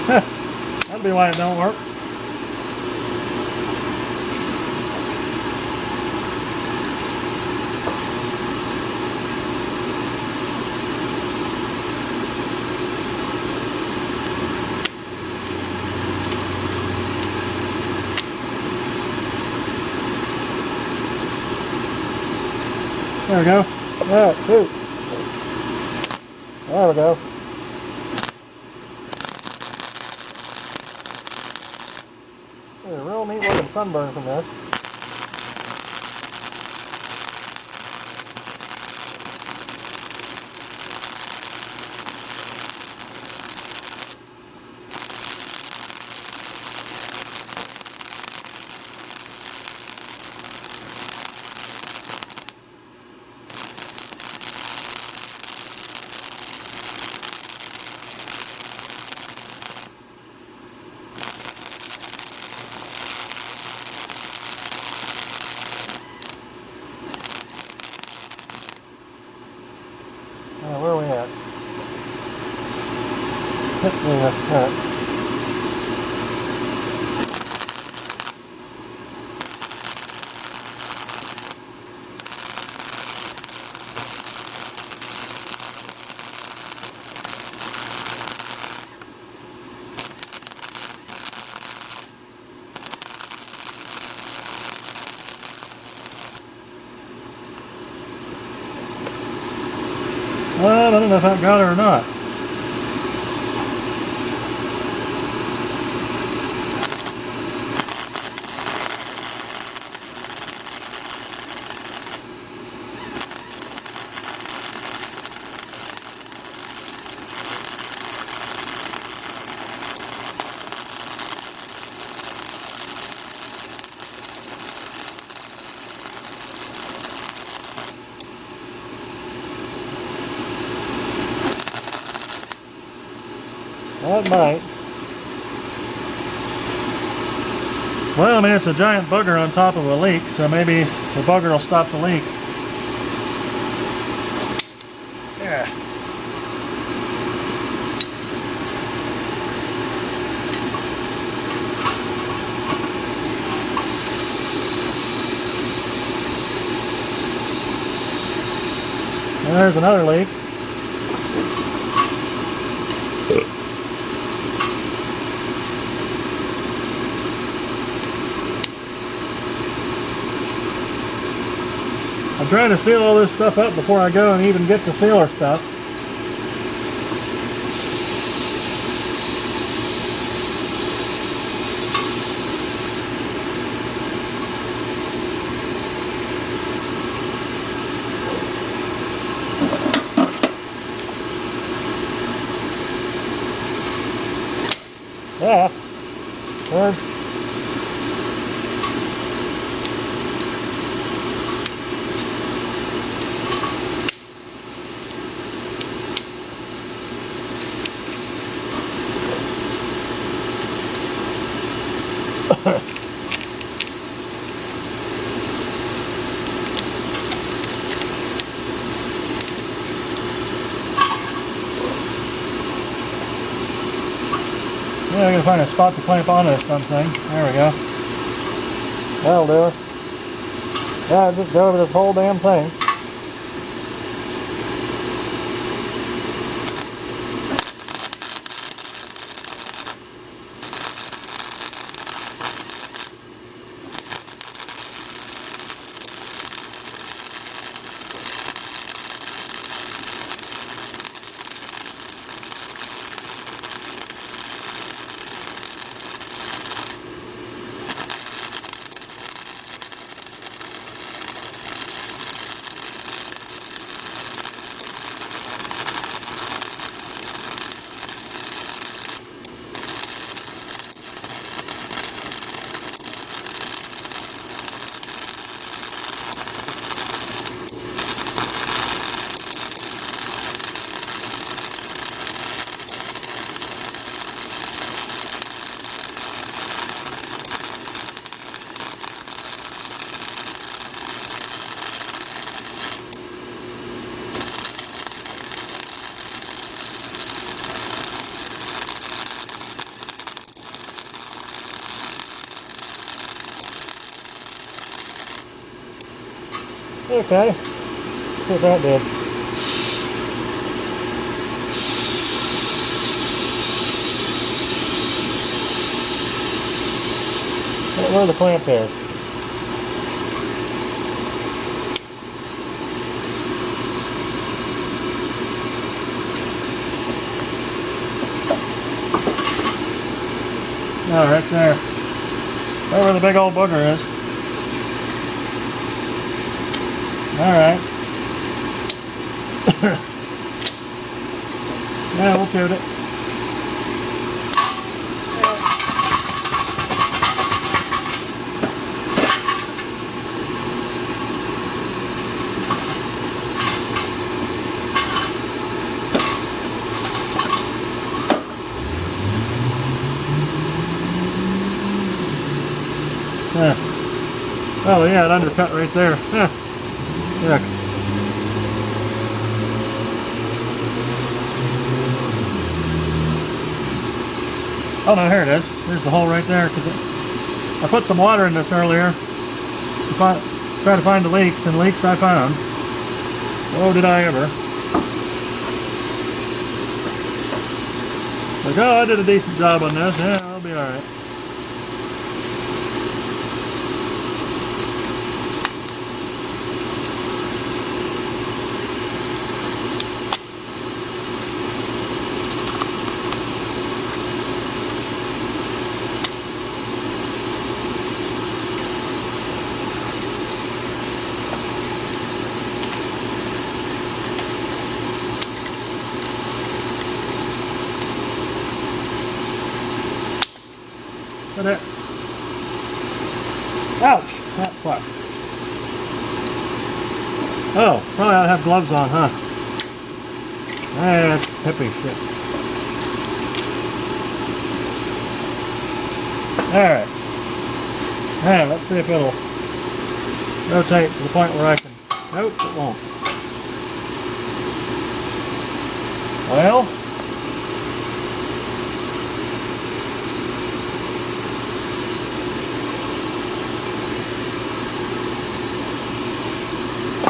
That'll be why it don't work. There we go. Yeah, shoot. There we go. There's a real neat looking sunburn from this. Where are we at? Yeah. Well, I don't know if I've got it or not. That might. Well, I mean, it's a giant bugger on top of a leak, so maybe the bugger will stop the leak. Yeah. And there's another leak. I'm trying to seal all this stuff up before I go and even get the sealer stuff. Yeah. Good. Yeah, I gotta find a spot to clamp on this dumb thing. There we go. That'll do it. Yeah, just go over this whole damn thing. Okay, see what that did. Where the clamp is. Oh, right there. Right where the big old booger is. Alright. Yeah, we'll shoot it. Yeah. Oh yeah, it undercut right there. Huh. Yeah. Oh no, here it is. There's the hole right there. Cause I put some water in this earlier to try to find the leaks, and leaks I found. Oh, did I ever. Like, oh, I did a decent job on this. Yeah, I'll be alright. It. Ouch! That fuck. Oh, probably ought to have gloves on, huh? That's hippie shit. Alright. Now, let's see if it'll rotate to the point where I can... Nope, it won't. Well...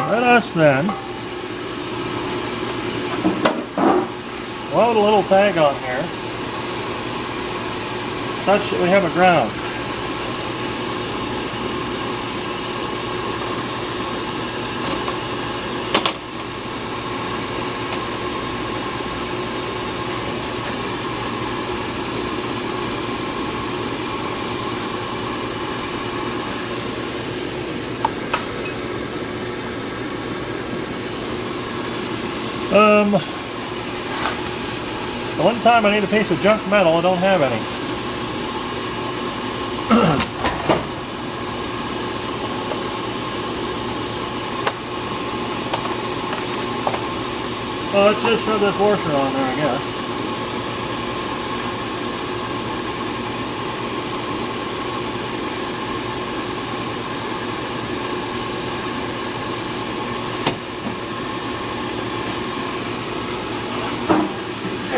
let us then weld a little tag on here such that we have a ground. The one time I need a piece of junk metal, I don't have any. Well, let's just shove this washer on there, I guess.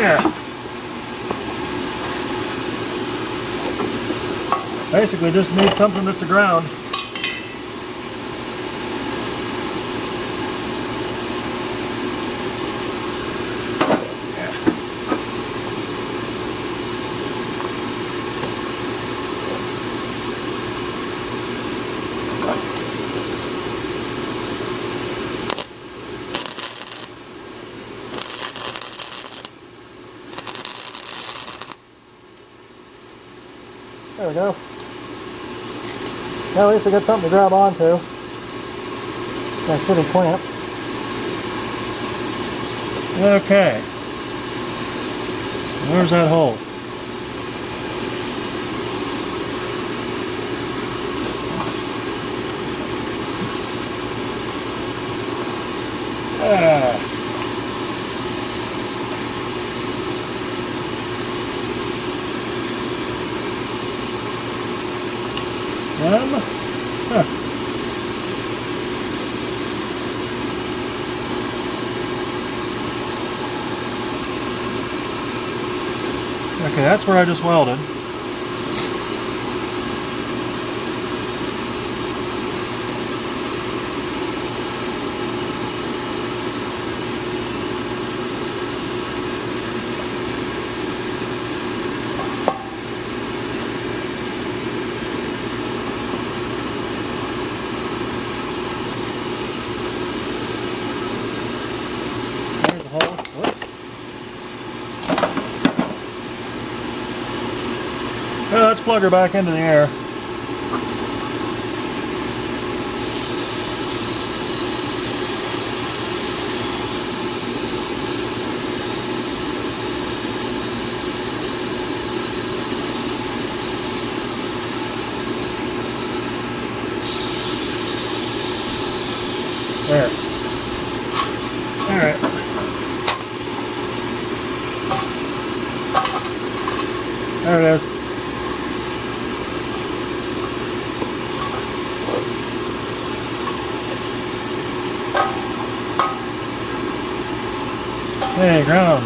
There. Basically just need something that's a ground. There we go. Now at least I got something to grab onto. Got a shitty clamp. Okay. Where's that hole? Huh. Okay, that's where I just welded. let's plug her back into the air. There. Alright. There it is. Hey, ground.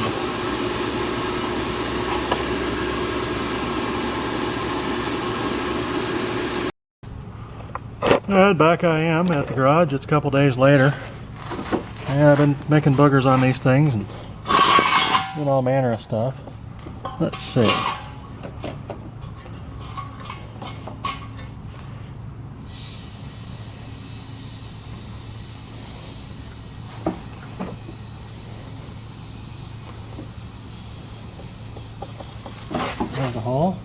Alright, back I am at the garage. It's a couple days later. And I've been making boogers on these things and doing all manner of stuff. Let's see. There's the hole.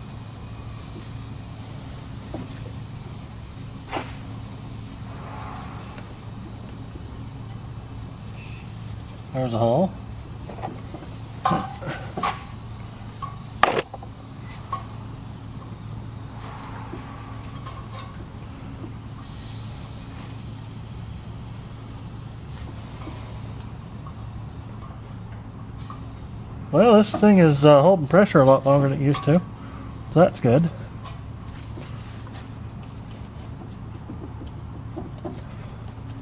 There's a hole. Well, this thing is holding pressure a lot longer than it used to, so that's good.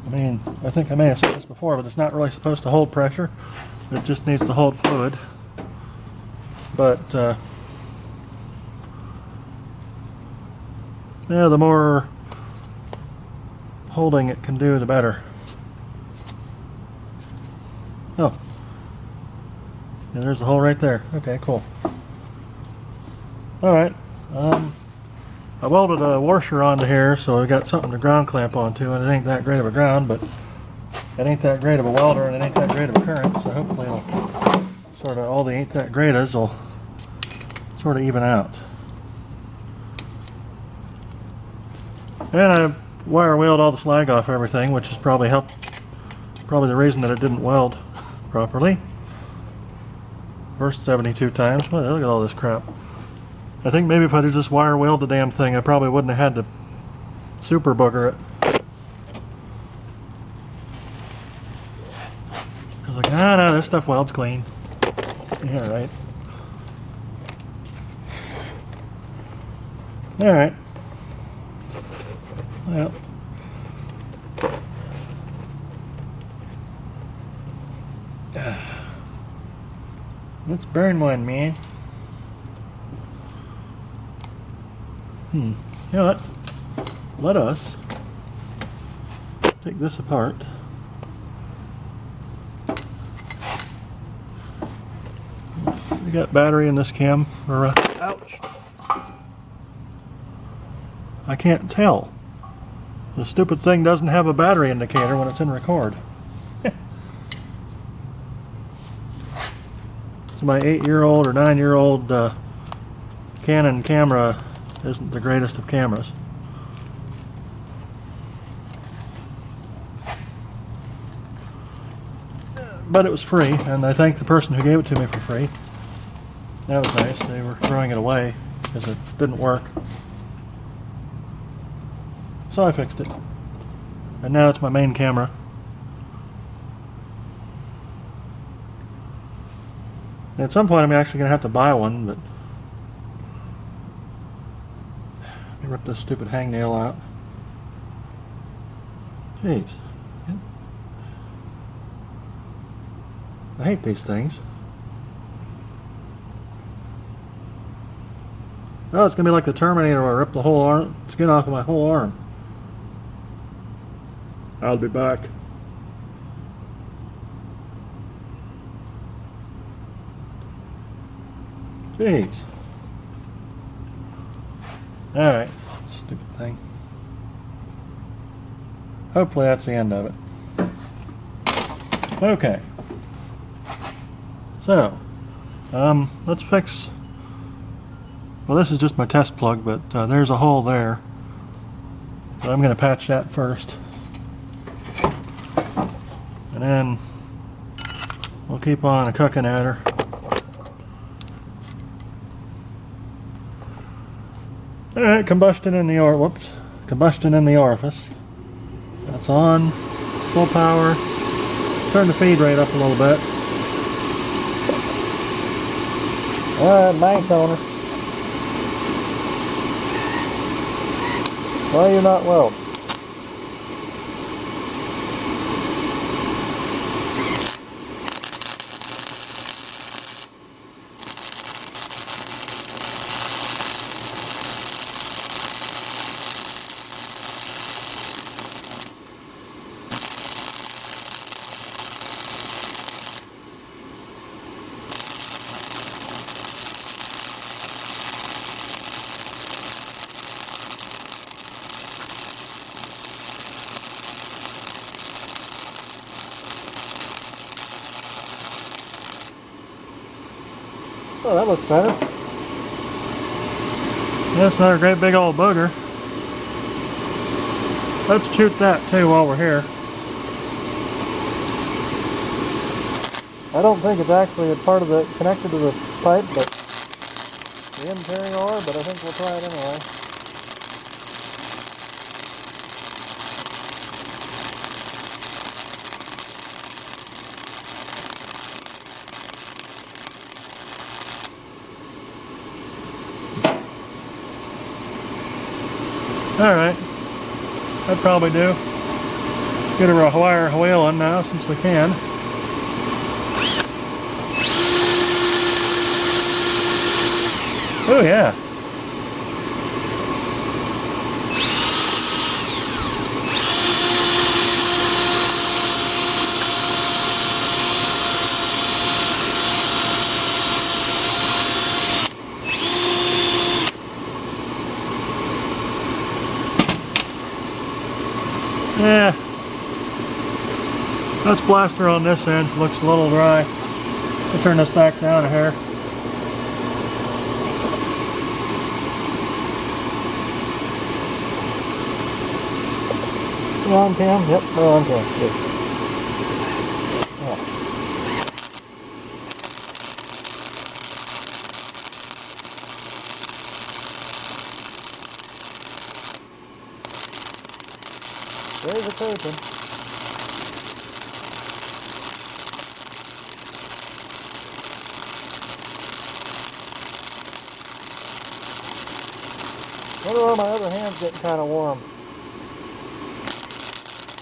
I mean, I think I may have said this before, but it's not really supposed to hold pressure. It just needs to hold fluid. But, yeah, the more holding it can do, the better. Oh. Yeah, there's the hole right there. Okay, cool. Alright. I welded a washer onto here, so I got something to ground clamp onto, and it ain't that great of a ground, but it ain't that great of a welder, and it ain't that great of a current, so hopefully it'll sort of, all the ain't that greatas will sort of even out. And I wire wheeled all the slag off everything, which has probably the reason that it didn't weld properly. First 72 times. Well, look at all this crap. I think maybe if I'd just wire weld the damn thing, I probably wouldn't have had to super booger it. I was like, ah, no, this stuff welds clean. Yeah, right. Alright. Well. Let's burn one, man. You know what? Let us take this apart. We got battery in this cam, or ouch. I can't tell. The stupid thing doesn't have a battery indicator when it's in record. So my 8-year-old or 9-year-old Canon camera isn't the greatest of cameras. But it was free, and I thank the person who gave it to me for free. That was nice. They were throwing it away because it didn't work. So I fixed it. And now it's my main camera. And at some point I'm actually going to have to buy one, but let me rip this stupid hangnail out. Jeez. I hate these things. Oh, it's going to be like the Terminator where I rip the whole arm, skin off of my whole arm. I'll be back. Jeez. Alright. Stupid thing. Hopefully that's the end of it. Okay. So, let's fix Well, this is just my test plug, but there's a hole there. So I'm going to patch that first. And then we'll keep on cooking at her. Alright, combustion in the orifice. That's on, full power. Turn the feed rate up a little bit. Alright, bank owner. Why are you not weld? Oh, that looks better. That's another great big old booger. Let's shoot that too while we're here. I don't think it's actually a part of the connected to the pipe, but the interior, but I think we'll try it anyway. Alright, that'd probably do. Get a wire wheel on now since we can. Oh yeah. Yeah, let's blast her on this end. Looks a little dry. I'll turn this back down a hair. We're on cam? Yep, we're on cam. Good. Yeah. There's a taping. Wonder why my other hand's getting kind of warm.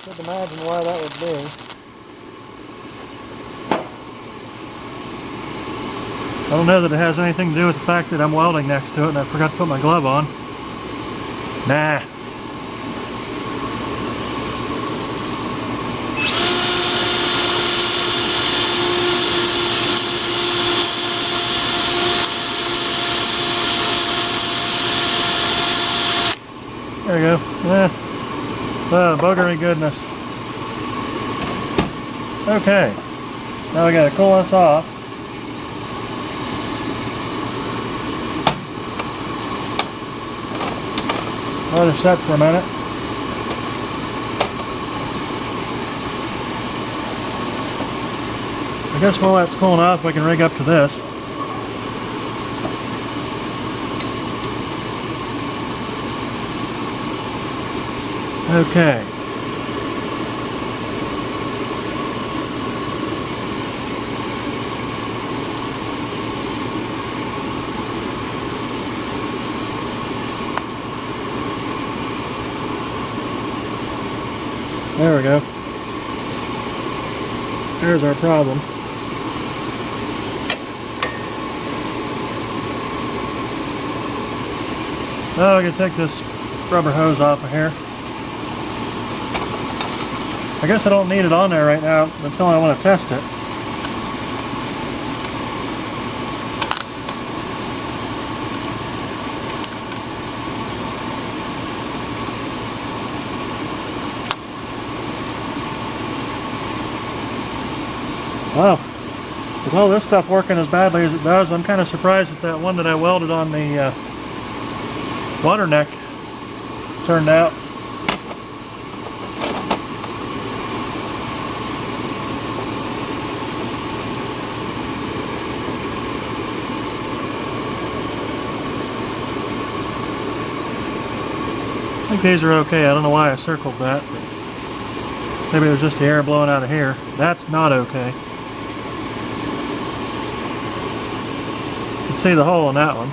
Couldn't imagine why that would be. I don't know that it has anything to do with the fact that I'm welding next to it and I forgot to put my glove on. Nah. There we go. Buggery goodness. Okay. Now we gotta cool this off. Let it set for a minute. I guess while that's cooling off, we can rig up to this. Okay. There we go. There's our problem. Oh, I can take this rubber hose off of here. I guess I don't need it on there right now until I want to test it. Wow, with all this stuff working as badly as it does, I'm kind of surprised that that one that I welded on the water neck turned out. I think these are okay. I don't know why I circled that, but maybe it was just the air blowing out of here. That's not okay. You can see the hole in that one.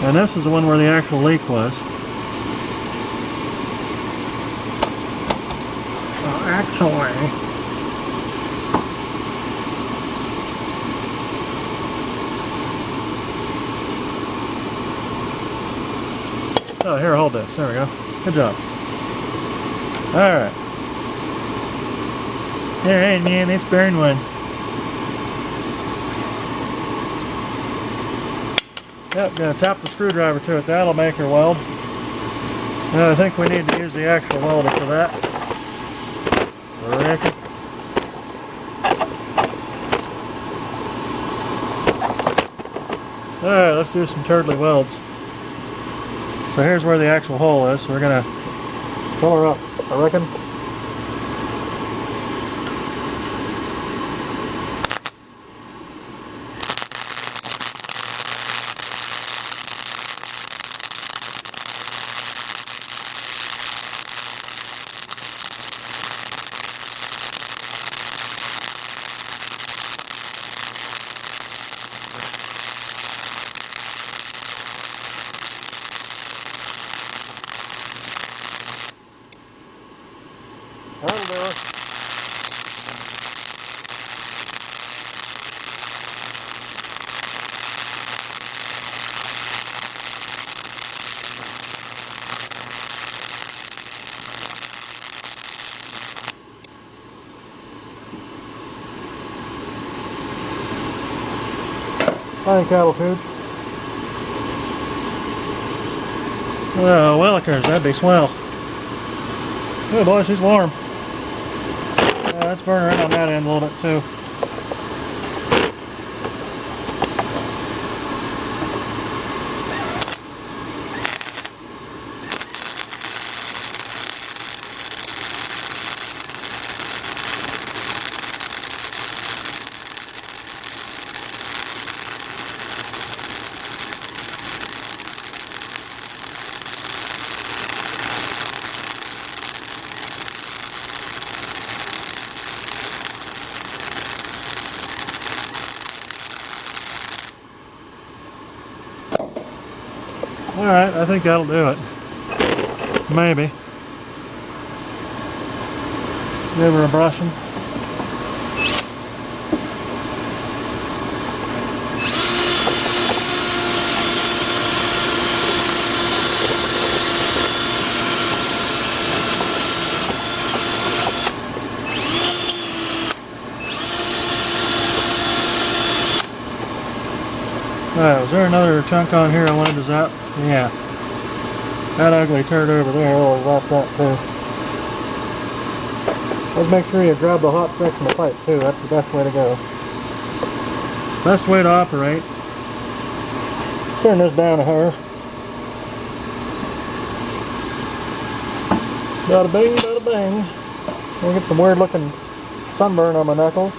And this is the one where the actual leak was. So actually, oh, here, hold this. There we go. Good job. Alright. Alright, man, let's burn one. Yep, gonna tap the screwdriver to it. That'll make her weld. I think we need to use the actual welder for that. I reckon. Alright, let's do some turtly welds. So here's where the actual hole is. So we're gonna fill her up, I reckon. That'll do it. Fine cattle food. Oh, Willikers, that'd be swell. Good boy, she's warm. Let's burn her in on that end a little bit too. Alright, I think that'll do it. Maybe. Give her a brushing. Alright, was there another chunk on here I wanted to zap? Yeah. That ugly turd over there, I'll zap that too. Let's make sure you grab the hot section of pipe too, that's the best way to go. Best way to operate. Turn this down a hair. Bada bing, bada bing. I'll get some weird looking sunburn on my knuckles.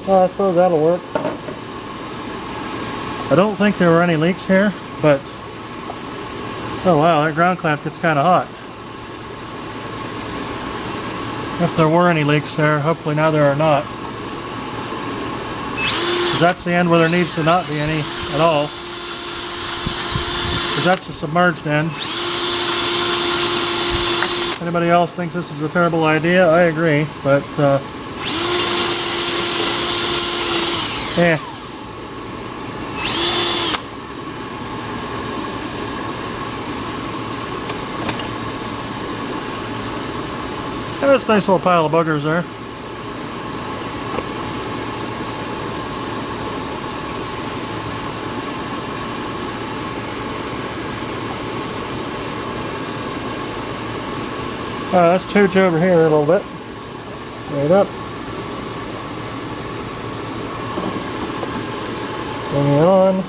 Well, I suppose that'll work. I don't think there were any leaks here. But, oh wow, that ground clamp gets kind of hot. If there were any leaks there, hopefully now there are not. 'Cause that's the end where there needs to not be any at all. Because that's the submerged end. Anybody else thinks this is a terrible idea? I agree, but yeah. That's a nice little pile of boogers there. Let's chooch over here a little bit. Right up. Bring it on.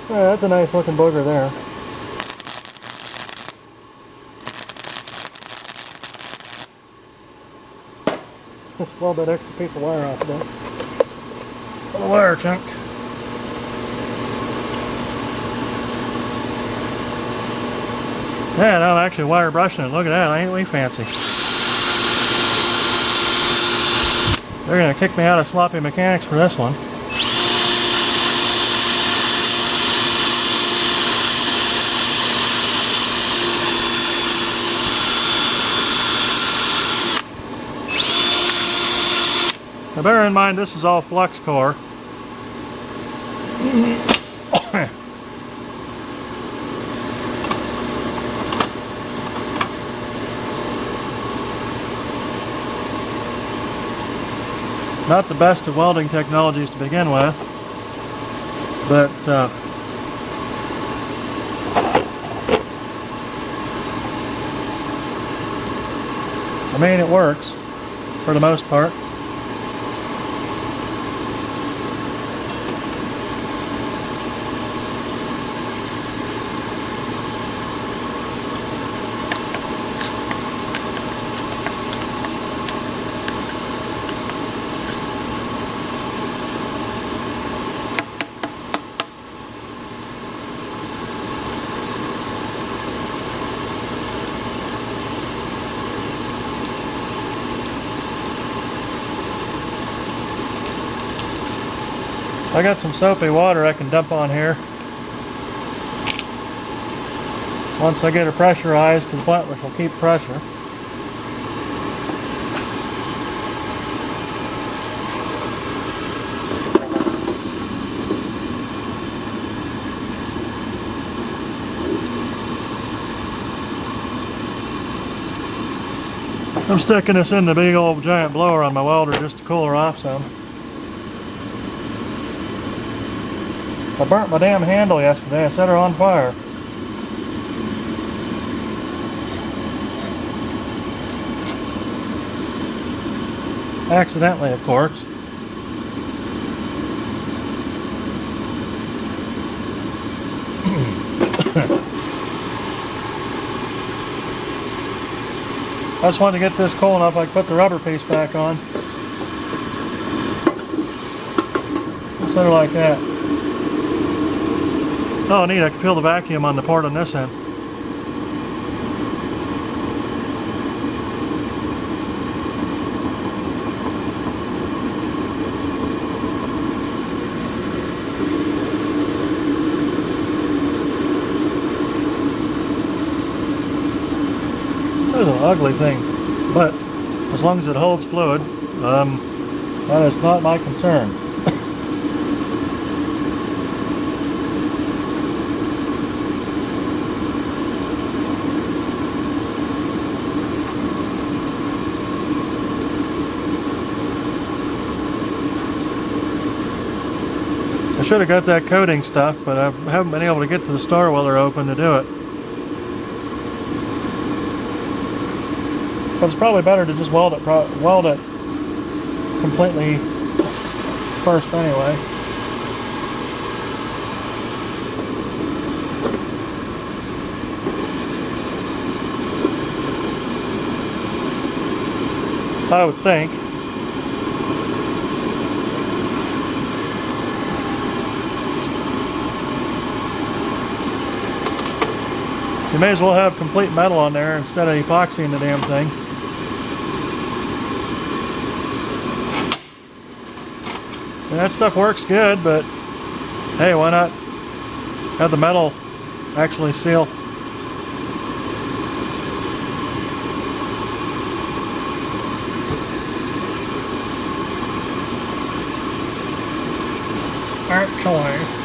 Yeah, that's a nice looking booger there. Just a little bit extra piece of wire off there. A wire chunk. Yeah, no, I'm actually wire brushing it. Look at that, ain't we fancy? They're gonna kick me out of sloppy mechanics for this one. Now bear in mind this is all flux core. Not the best of welding technologies to begin with, but I mean it works for the most part. I got some soapy water I can dump on here. Once I get it pressurized to the point which will keep pressure. I'm sticking this in the big old giant blower on my welder just to cool her off some. I burnt my damn handle yesterday. I set her on fire. Accidentally, of course. I just wanted to get this cool enough I could put the rubber piece back on. Sort of like that. Oh neat, I can feel the vacuum on the port on this end. This is an ugly thing, but as long as it holds fluid, That is not my concern. I should have got that coating stuff, but I haven't been able to get to the store while they're open to do it. But it's probably better to just weld it completely first anyway. I would think. You may as well have complete metal on there instead of epoxying the damn thing. And that stuff works good, but hey, why not have the metal actually seal? Actually.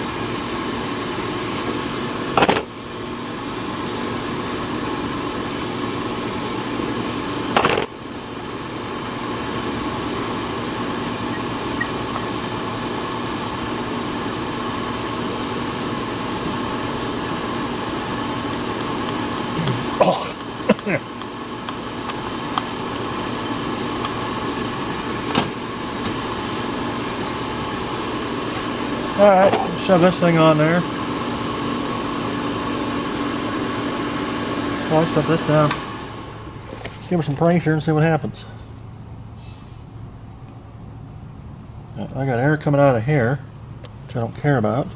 Alright, shove this thing on there. I'll shove this down. Give it some pressure and see what happens. I got air coming out of here, which I don't care about.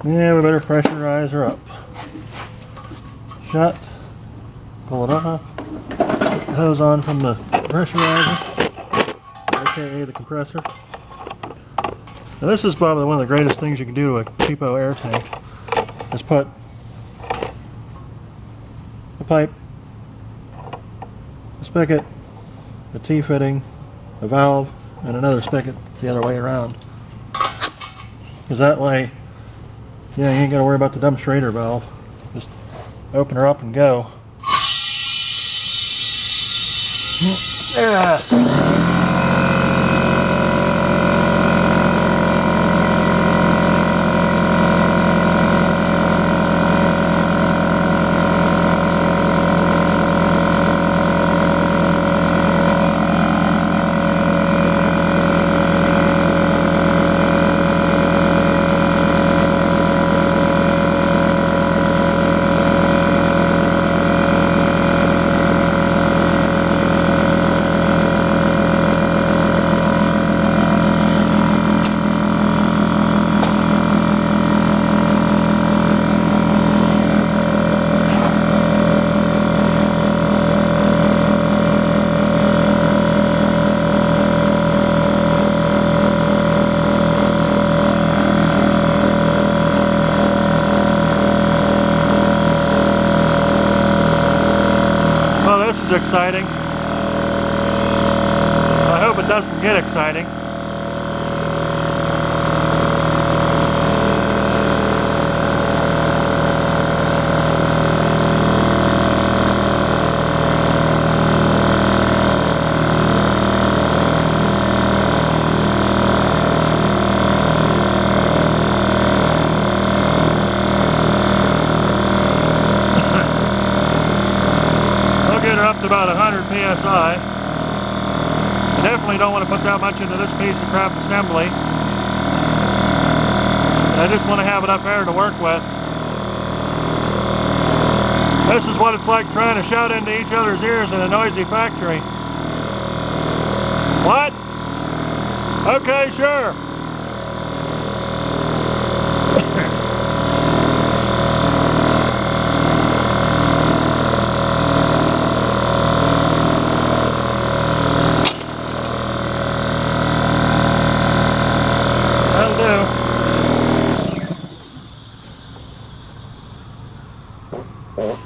Yeah, we better pressurize her up. Shut. Pull it off. Put the hose on from the pressurizer, aka the compressor. Now this is probably one of the greatest things you can do to a cheapo air tank, is put the pipe, a spigot, a T-fitting, a valve, and another spigot the other way around. Because that way, yeah, you ain't got to worry about the dumb Schrader valve. Just open her up and go. Yeah. Exciting. I hope it doesn't get exciting. Up to about 100 psi. You definitely don't want to put that much into this piece of crap assembly. I just want to have enough air to work with. This is what it's like trying to shout into each other's ears in a noisy factory. What? Okay, sure. Wow.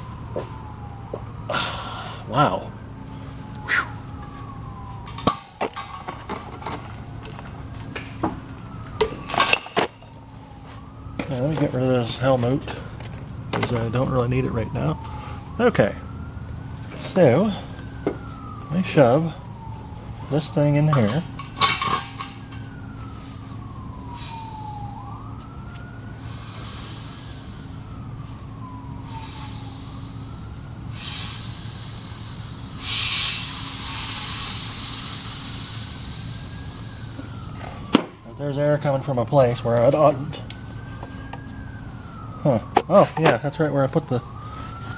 Now, let me get rid of this helmet because I don't really need it right now. Okay, so let me shove this thing in here. There's air coming from a place where it oughtn't. Huh. Oh, yeah, that's right where I put the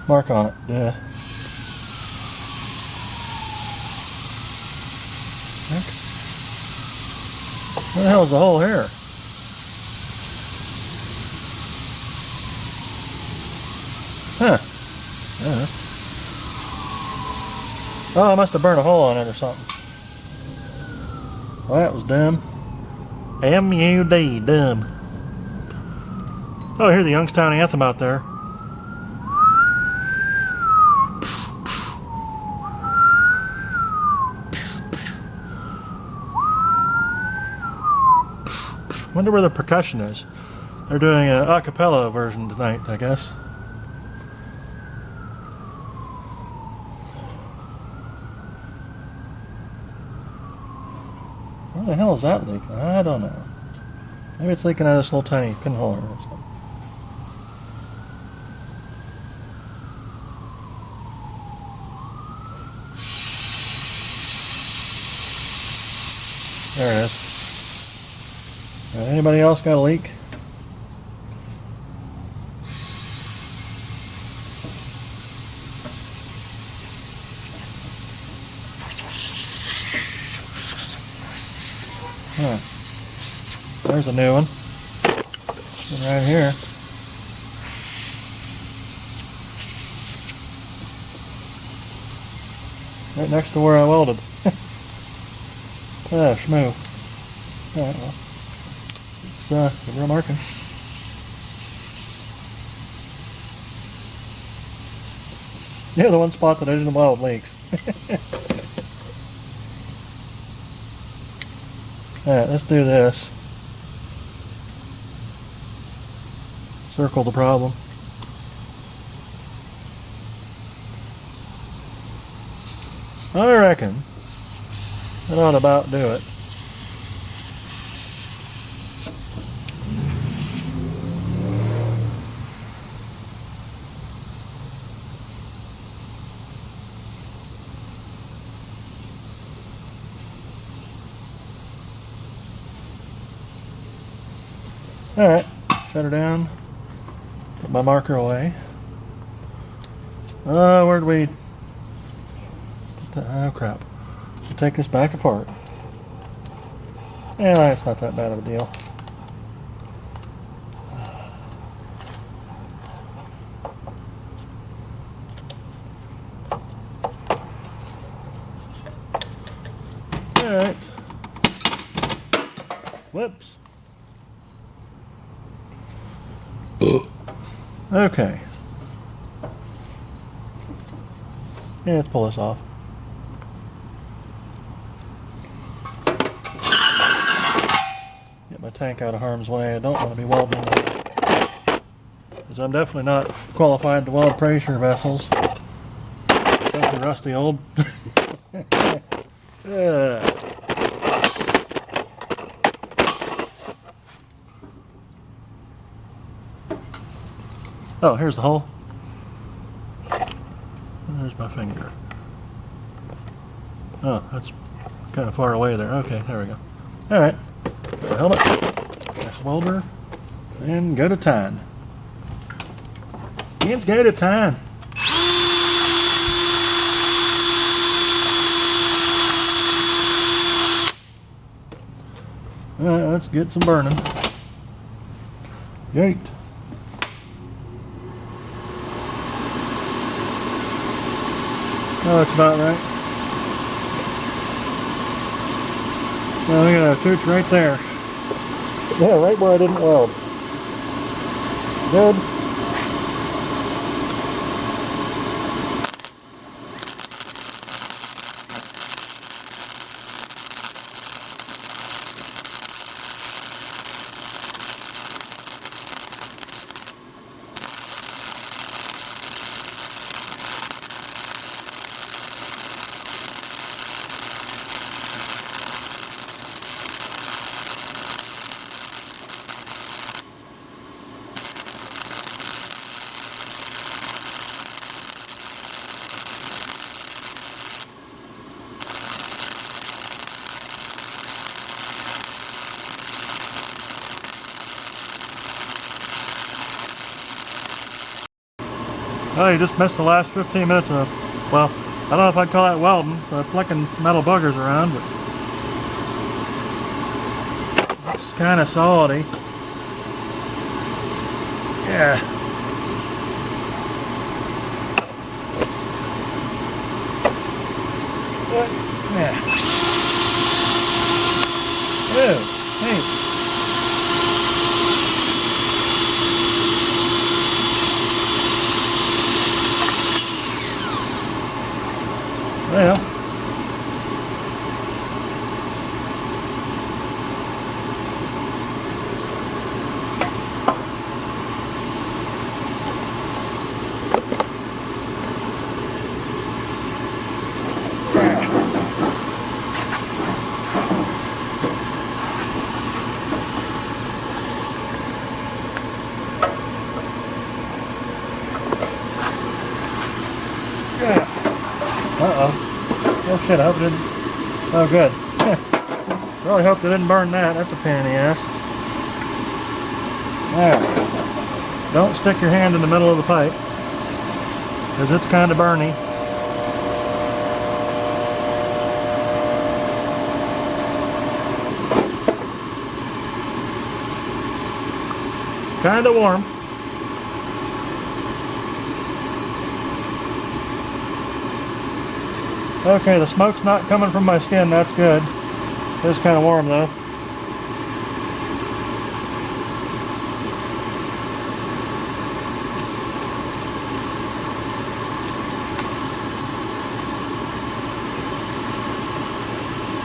mark on it. Duh. Where the hell is the hole here? Huh. Oh, I must have burned a hole on it or something. Well, that was dumb. M-U-D, dumb. Oh, I hear the Youngstown Anthem out there. Wonder where the percussion is. They're doing an a cappella version tonight, I guess. Where the hell is that leaking? I don't know. Maybe it's leaking out of this little tiny pinhole or something. There it is. Anybody else got a leak? Huh. There's a new one. Right here. Right next to where I welded. Ah, schmoo. Alright, well. It's real marking. Yeah, the one spot that I didn't weld leaks. Alright, let's do this. Circle the problem. I reckon that ought to about do it. Alright, shut her down. Put my marker away. Where'd we... Oh crap. We'll take this back apart. Yeah, it's not that bad of a deal. Alright. Whoops. Okay. Yeah, let's pull this off. Get my tank out of harm's way. I don't want to be welding it. Because I'm definitely not qualified to weld pressure vessels. Especially rusty old. Oh, here's the hole. There's my finger. Oh, that's kind of far away there. Okay, there we go. Alright. The helmet, the welder, and go to town. Let's go to town. Alright, let's get some burning. Gate. Oh, that's about right. Well, we got a tooth right there. Yeah, right where I didn't weld. Good. Oh, you just missed the last 15 minutes of, well, I don't know if I'd call that welding, but flicking metal boogers around, but it's kind of solidy. Yeah. Yeah. Oh, hey. Well. Yeah. Uh-oh. Oh shit, I hope it didn't. Oh good. Really hope they didn't burn that. That's a pain in the ass. Alright. Don't stick your hand in the middle of the pipe, because it's kind of burny. Kind of warm. Okay, the smoke's not coming from my skin, that's good. It's kind of warm though.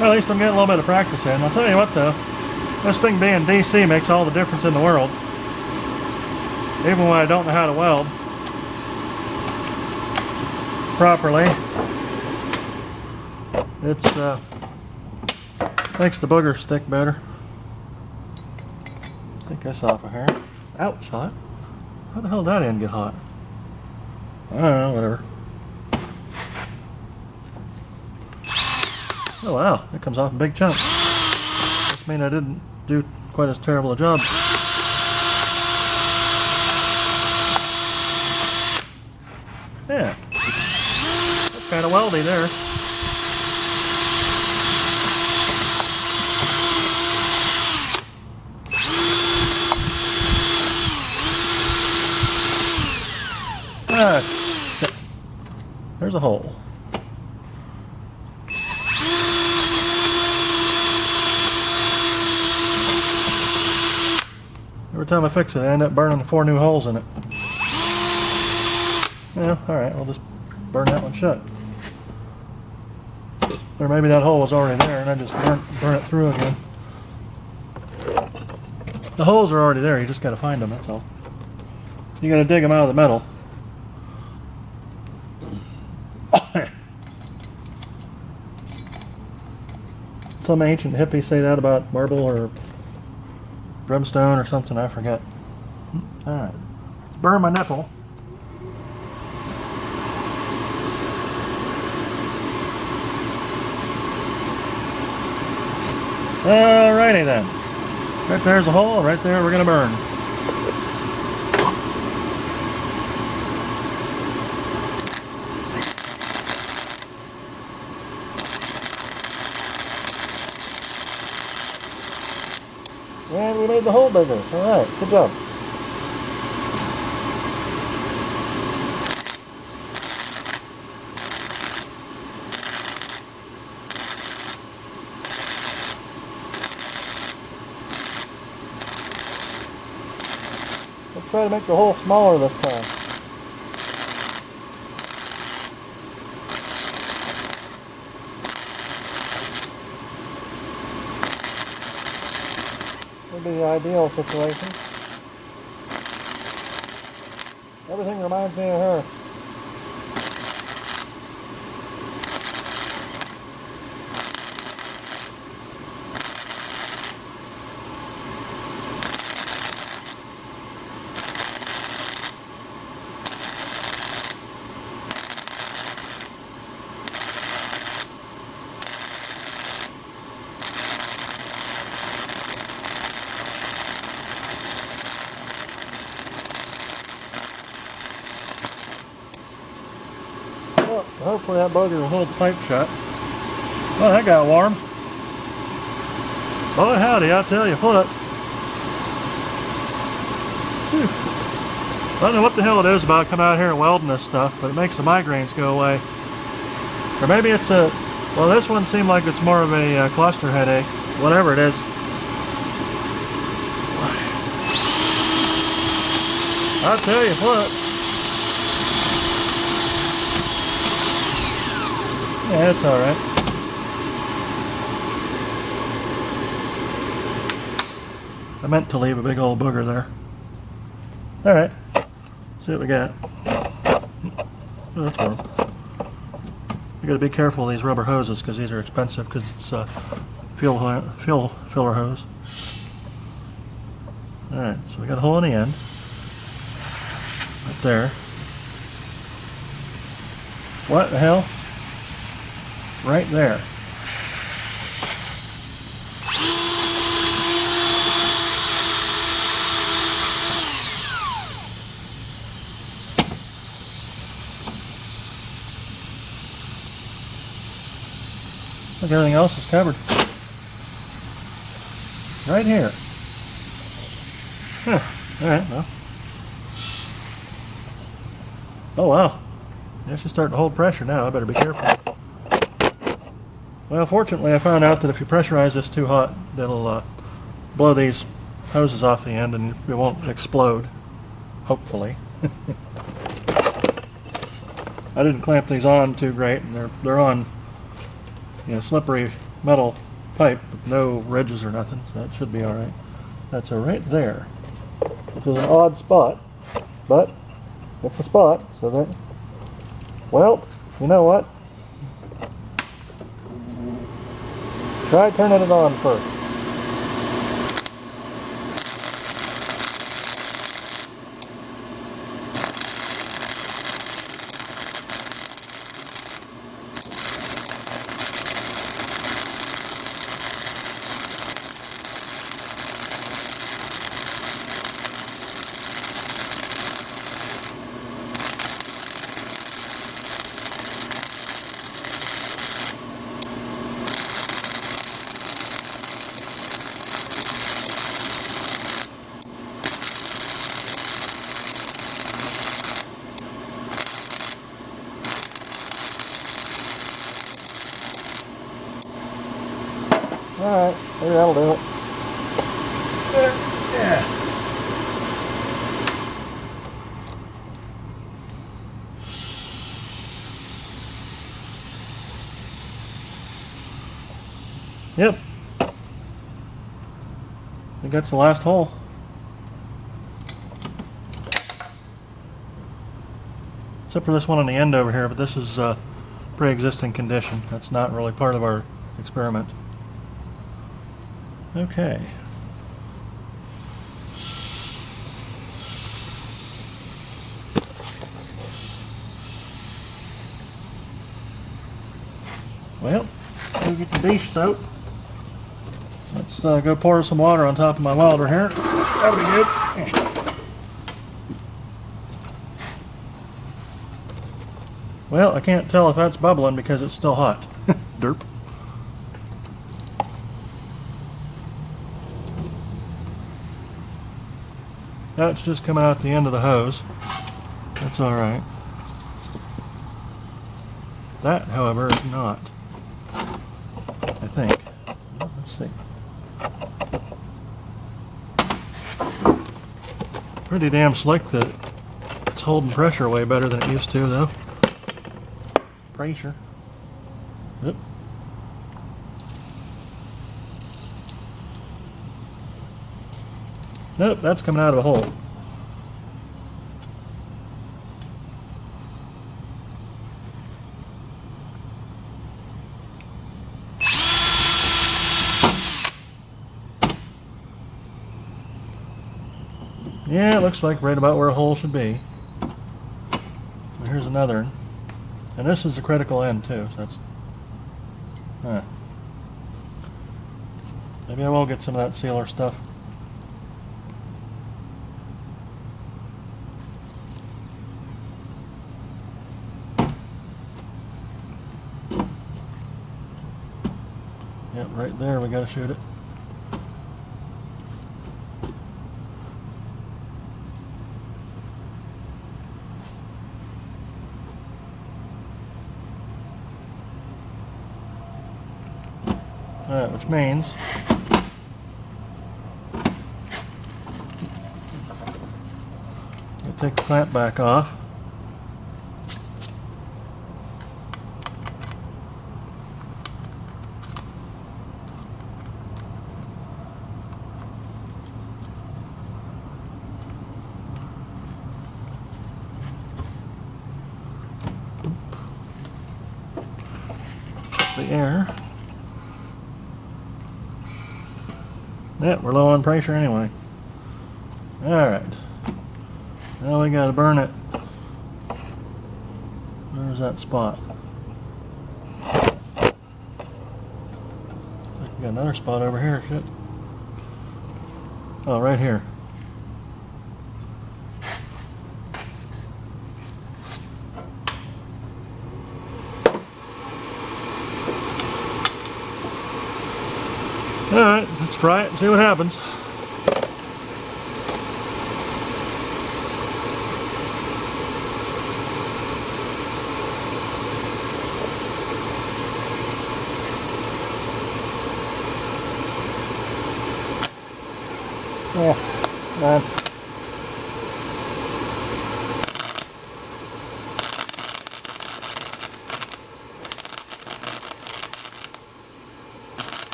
Well, at least I'm getting a little bit of practice in. I'll tell you what though, this thing being DC makes all the difference in the world. Even when I don't know how to weld properly, it's makes the booger stick better. Take this off of here. Ouch, hot. How the hell did that end get hot? I don't know, whatever. Oh wow, it comes off in big chunks. Must mean I didn't do quite as terrible a job. Yeah, that's kind of weldy there. Ah, shit. There's a hole. Every time I fix it, I end up burning 4 new holes in it. Yeah, alright, I'll just burn that one shut. Or maybe that hole was already there and I just burn it through again. The holes are already there, you just gotta find them, that's all. You gotta dig them out of the metal. Some ancient hippies say that about marble or brimstone or something, I forget. Alright, let's burn my nipple. Alrighty then. Right there's a hole, right there we're gonna burn. And we made the hole bigger. Alright, good job. Let's try to make the hole smaller this time. Would be the ideal situation. Everything reminds me of her. So hopefully that bugger will hold the pipe shut. Well, that got warm. Boy howdy, I'll tell you what. Whew. I don't know what the hell it is about coming out here and welding this stuff, but it makes the migraines go away. Or maybe it's a, well, this one seemed like it's more of a cluster headache. Whatever it is. I'll tell you what. Yeah, it's alright. I meant to leave a big old booger there. Alright. See what we got. Oh, that's warm. You gotta be careful of these rubber hoses because these are expensive because it's fuel filler hose. Alright, so we got a hole in the end. Right there. What the hell? Right there. Look, everything else is covered. Right here. Huh. Alright, well. Oh wow. Yeah, she's starting to hold pressure now. I better be careful. Well, fortunately I found out that if you pressurize this too hot, that'll blow these hoses off the end and it won't explode. Hopefully. I didn't clamp these on too great, and they're on, you know, slippery metal pipe with no ridges or nothing, so that should be alright. That's right there. Which is an odd spot, but it's a spot, so that, well, you know what? Try turning it on first. Alright, maybe that'll do it. There, yeah. Yep. I think that's the last hole. Except for this one on the end over here, but this is pre-existing condition. That's not really part of our experiment. Okay. Well, go get the dish soap. Let's go pour some water on top of my welder here. That'll be good. Well, I can't tell if that's bubbling because it's still hot. Derp. That's just coming out the end of the hose. That's alright. That, however, is not. I think. Let's see. Pretty damn slick that it's holding pressure way better than it used to, though. Pressure. Yep. Nope, that's coming out of a hole. Yeah, it looks like right about where a hole should be. Here's another one. And this is the critical end too, so that's... Huh. Maybe I will get some of that sealer stuff. Yep, right there we gotta shoot it. Alright, which means you take the clamp back off. The air. Yeah, we're low on pressure anyway. Alright. Now we gotta burn it. Where's that spot? We got another spot over here, shit. Oh, right here. Alright, let's try it and see what happens. Yeah, man.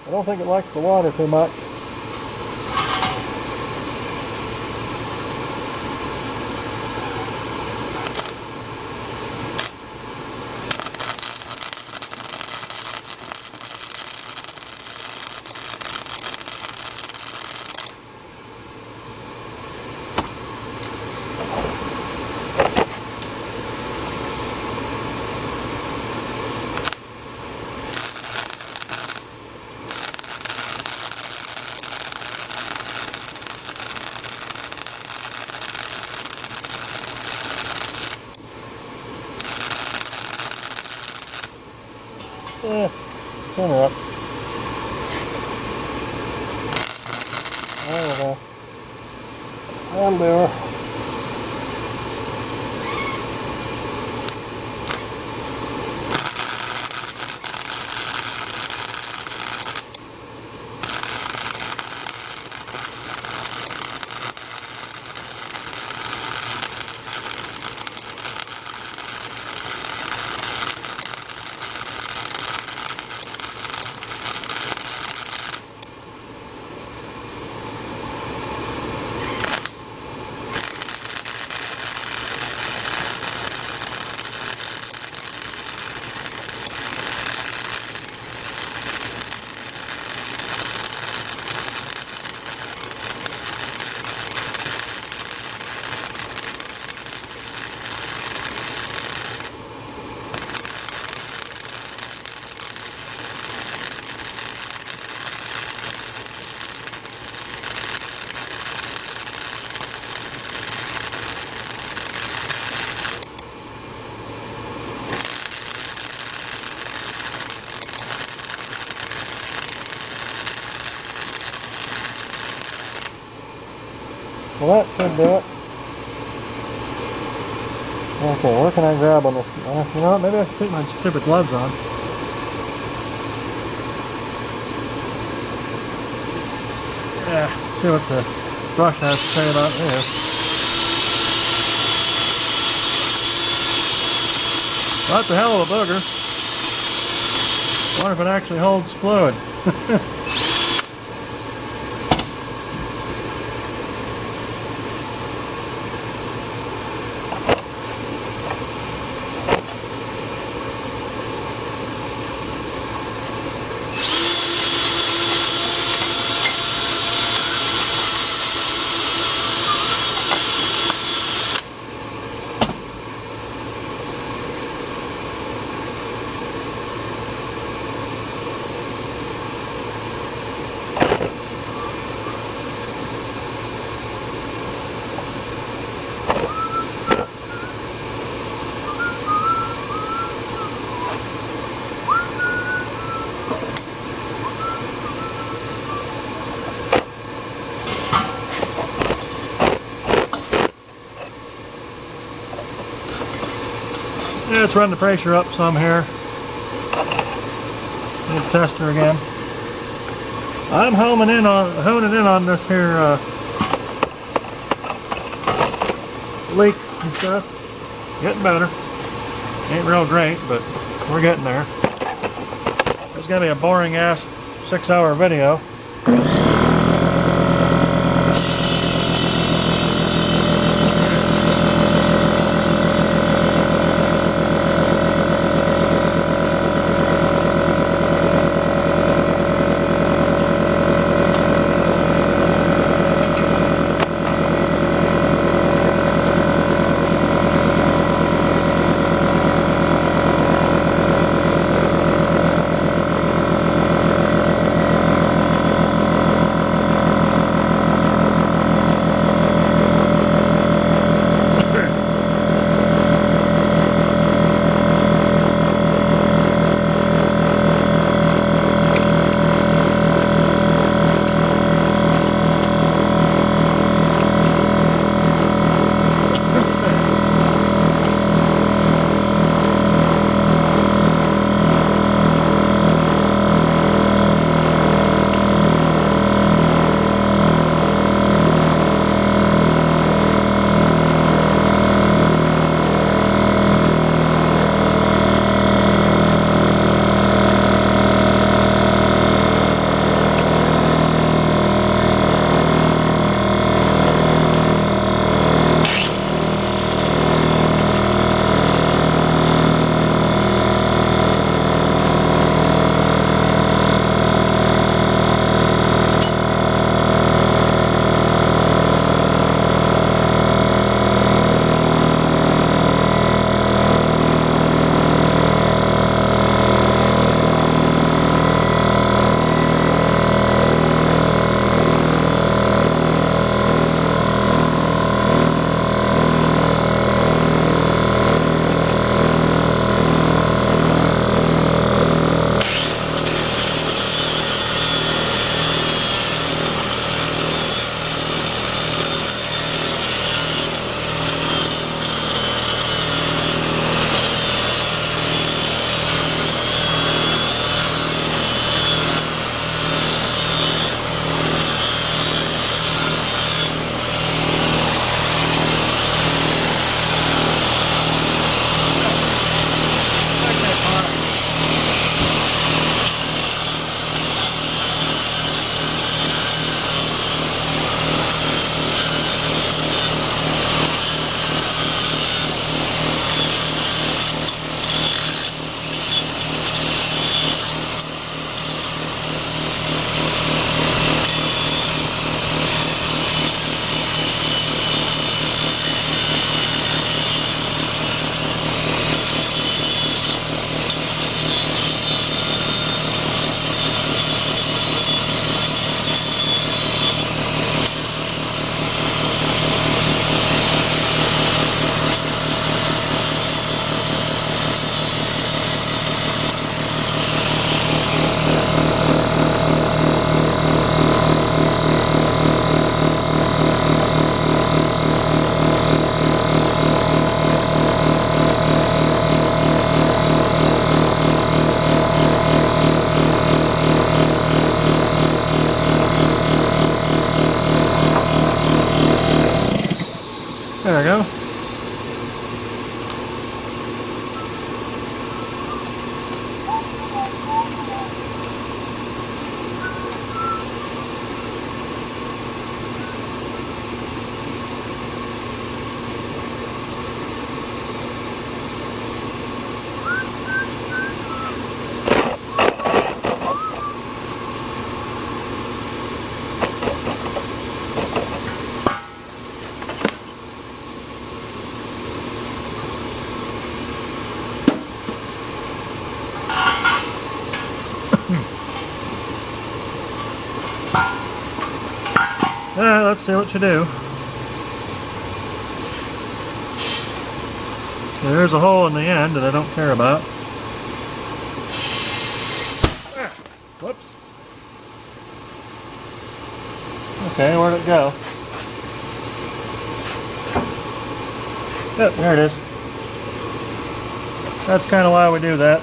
I don't think it likes the water too much. Turn her up. There we go. That'll do her. Well, that should do it. Okay, where can I grab on this? You know what, maybe I should take my stupid gloves on. Yeah, see what the brush has to say about this. That's a hell of a booger. I wonder if it actually holds fluid. Let's run the pressure up some here. Need the tester again. I'm honing in on this here leaks and stuff. Getting better. Ain't real great, but we're getting there. There's gonna be a boring ass 6-hour video. There we go. Let's see what you do. There's a hole in the end that I don't care about. Whoops. Okay, where'd it go? Yep, there it is. That's kind of why we do that.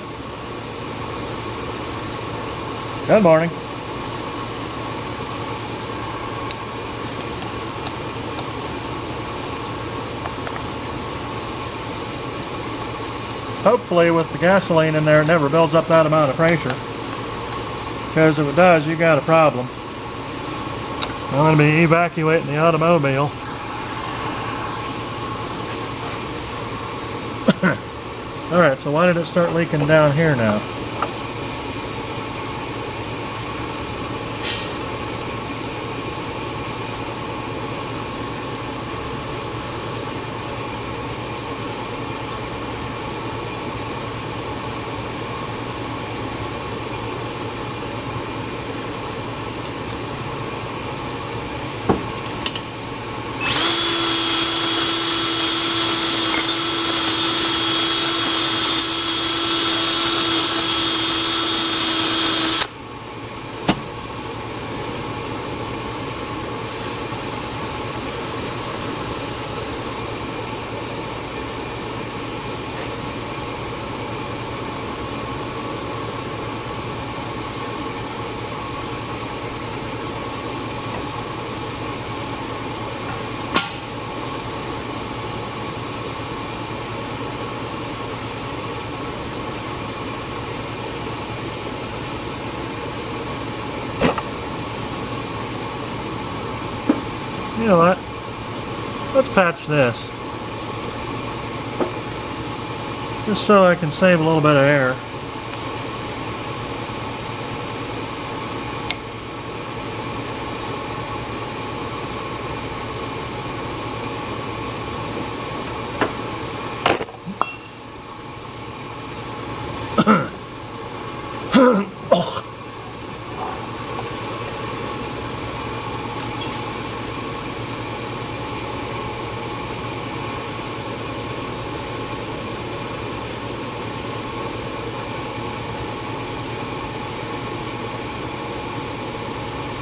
Good morning. Hopefully with the gasoline in there, it never builds up that amount of pressure. Because if it does, you got a problem. I'm going to be evacuating the automobile. Alright, so why did it start leaking down here now? You know what? Let's patch this. Just so I can save a little bit of air.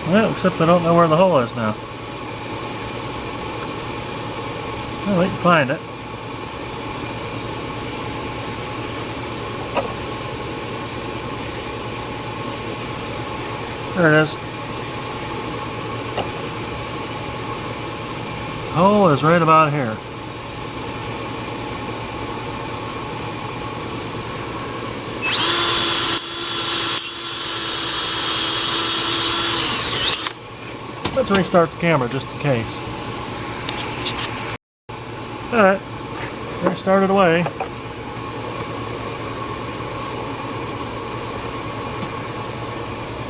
Well, except I don't know where the hole is now. Well, we can find it. There it is. Hole is right about here. Let's restart the camera just in case. Alright, restart it away.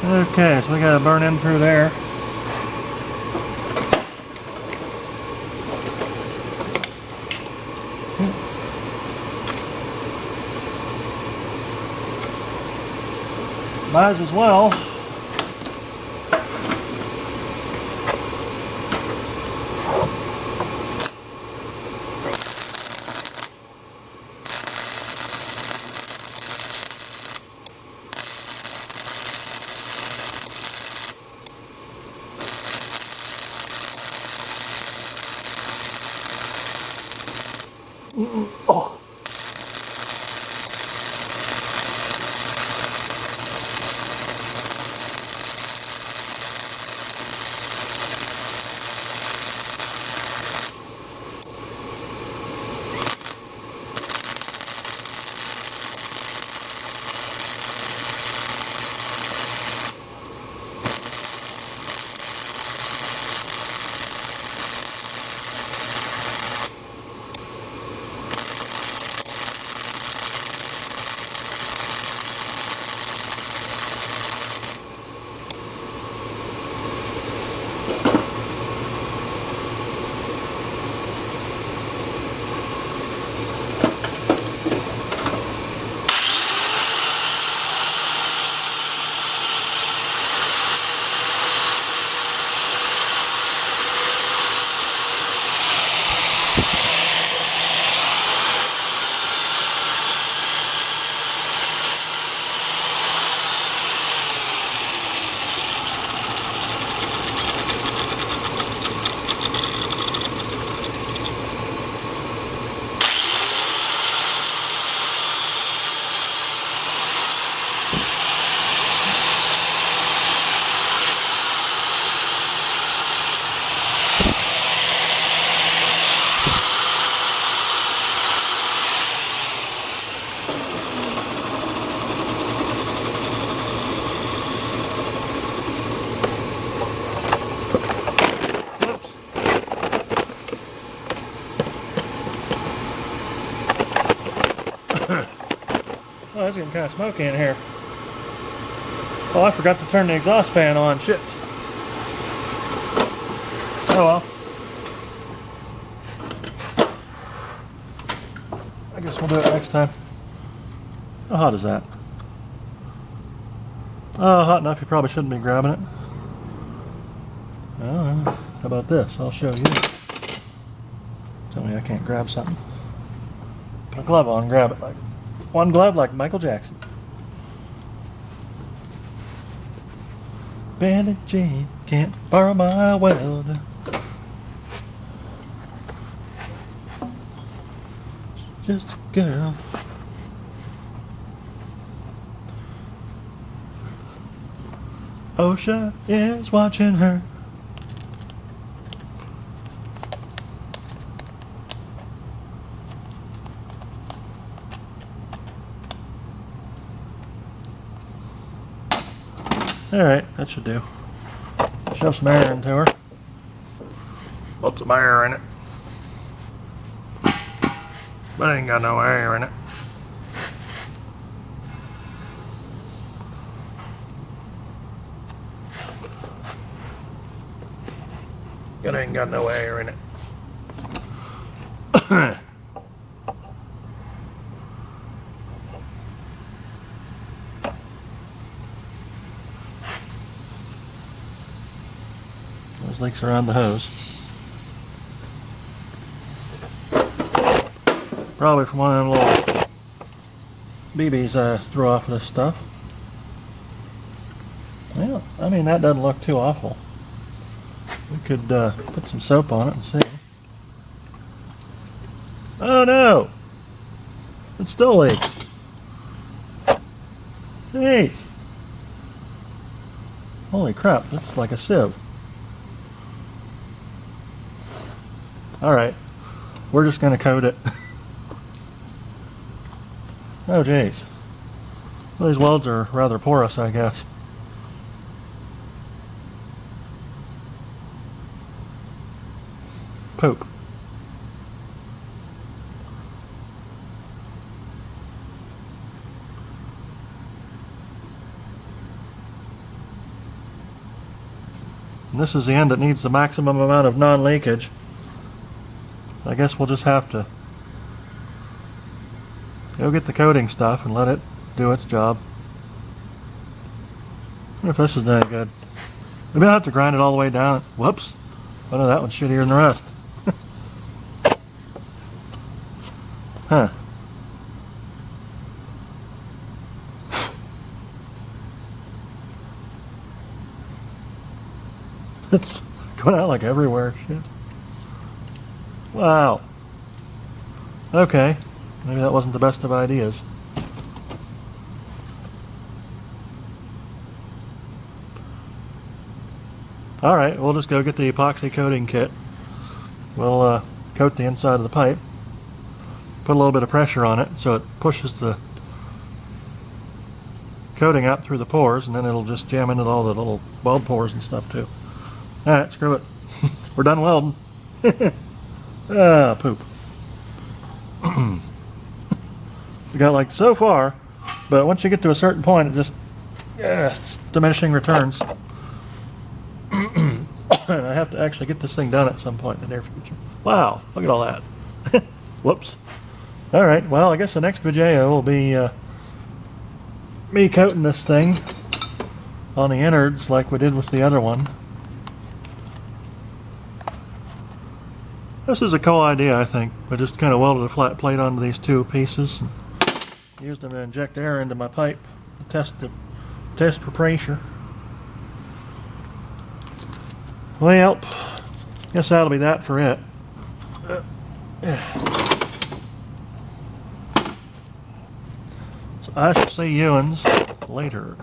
Okay, so we gotta burn in through there. Might as well. Oh. Oh, it's getting kind of smoky in here. Oh, I forgot to turn the exhaust fan on. Shit. Oh well. I guess we'll do it next time. How hot is that? Oh, hot enough you probably shouldn't be grabbing it. Oh, how about this? I'll show you. Tell me I can't grab something. Put a glove on, grab it like one glove like Michael Jackson. Billie Jean can't borrow my welder. Just a girl. OSHA is watching her. Alright, that should do. Shove some air into her. Put some air in it. But I ain't got no air in it. It ain't got no air in it. Those leaks around the hose. Probably from one of them little BBs I threw off of this stuff. Well, I mean, that doesn't look too awful. We could put some soap on it and see. Oh no! It still leaks. Hey! Holy crap, that's like a sieve. Alright, we're just going to coat it. Oh jeez. Well, these welds are rather porous, I guess. Poop. And this is the end that needs the maximum amount of non-leakage. I guess we'll just have to go get the coating stuff and let it do its job. I wonder if this is any good. Maybe I'll have to grind it all the way down. Whoops. Oh no, that one's shittier than the rest. Huh. It's going out like everywhere. Shit. Wow. Okay. Maybe that wasn't the best of ideas. Alright, we'll just go get the epoxy coating kit. We'll coat the inside of the pipe. Put a little bit of pressure on it so it pushes the coating out through the pores, and then it'll just jam into all the little weld pores and stuff too. Alright, screw it. We're done welding. Ah, poop. We got like so far, but once you get to a certain point, it just, it's diminishing returns. And I have to actually get this thing done at some point in the near future. Wow, look at all that. Whoops. Alright, well, I guess the next video will be me coating this thing on the innards like we did with the other one. This is a cool idea, I think. I just kind of welded a flat plate onto these two pieces and used them to inject air into my pipe to test for pressure. Well, guess that'll be that for it. So I shall see you later.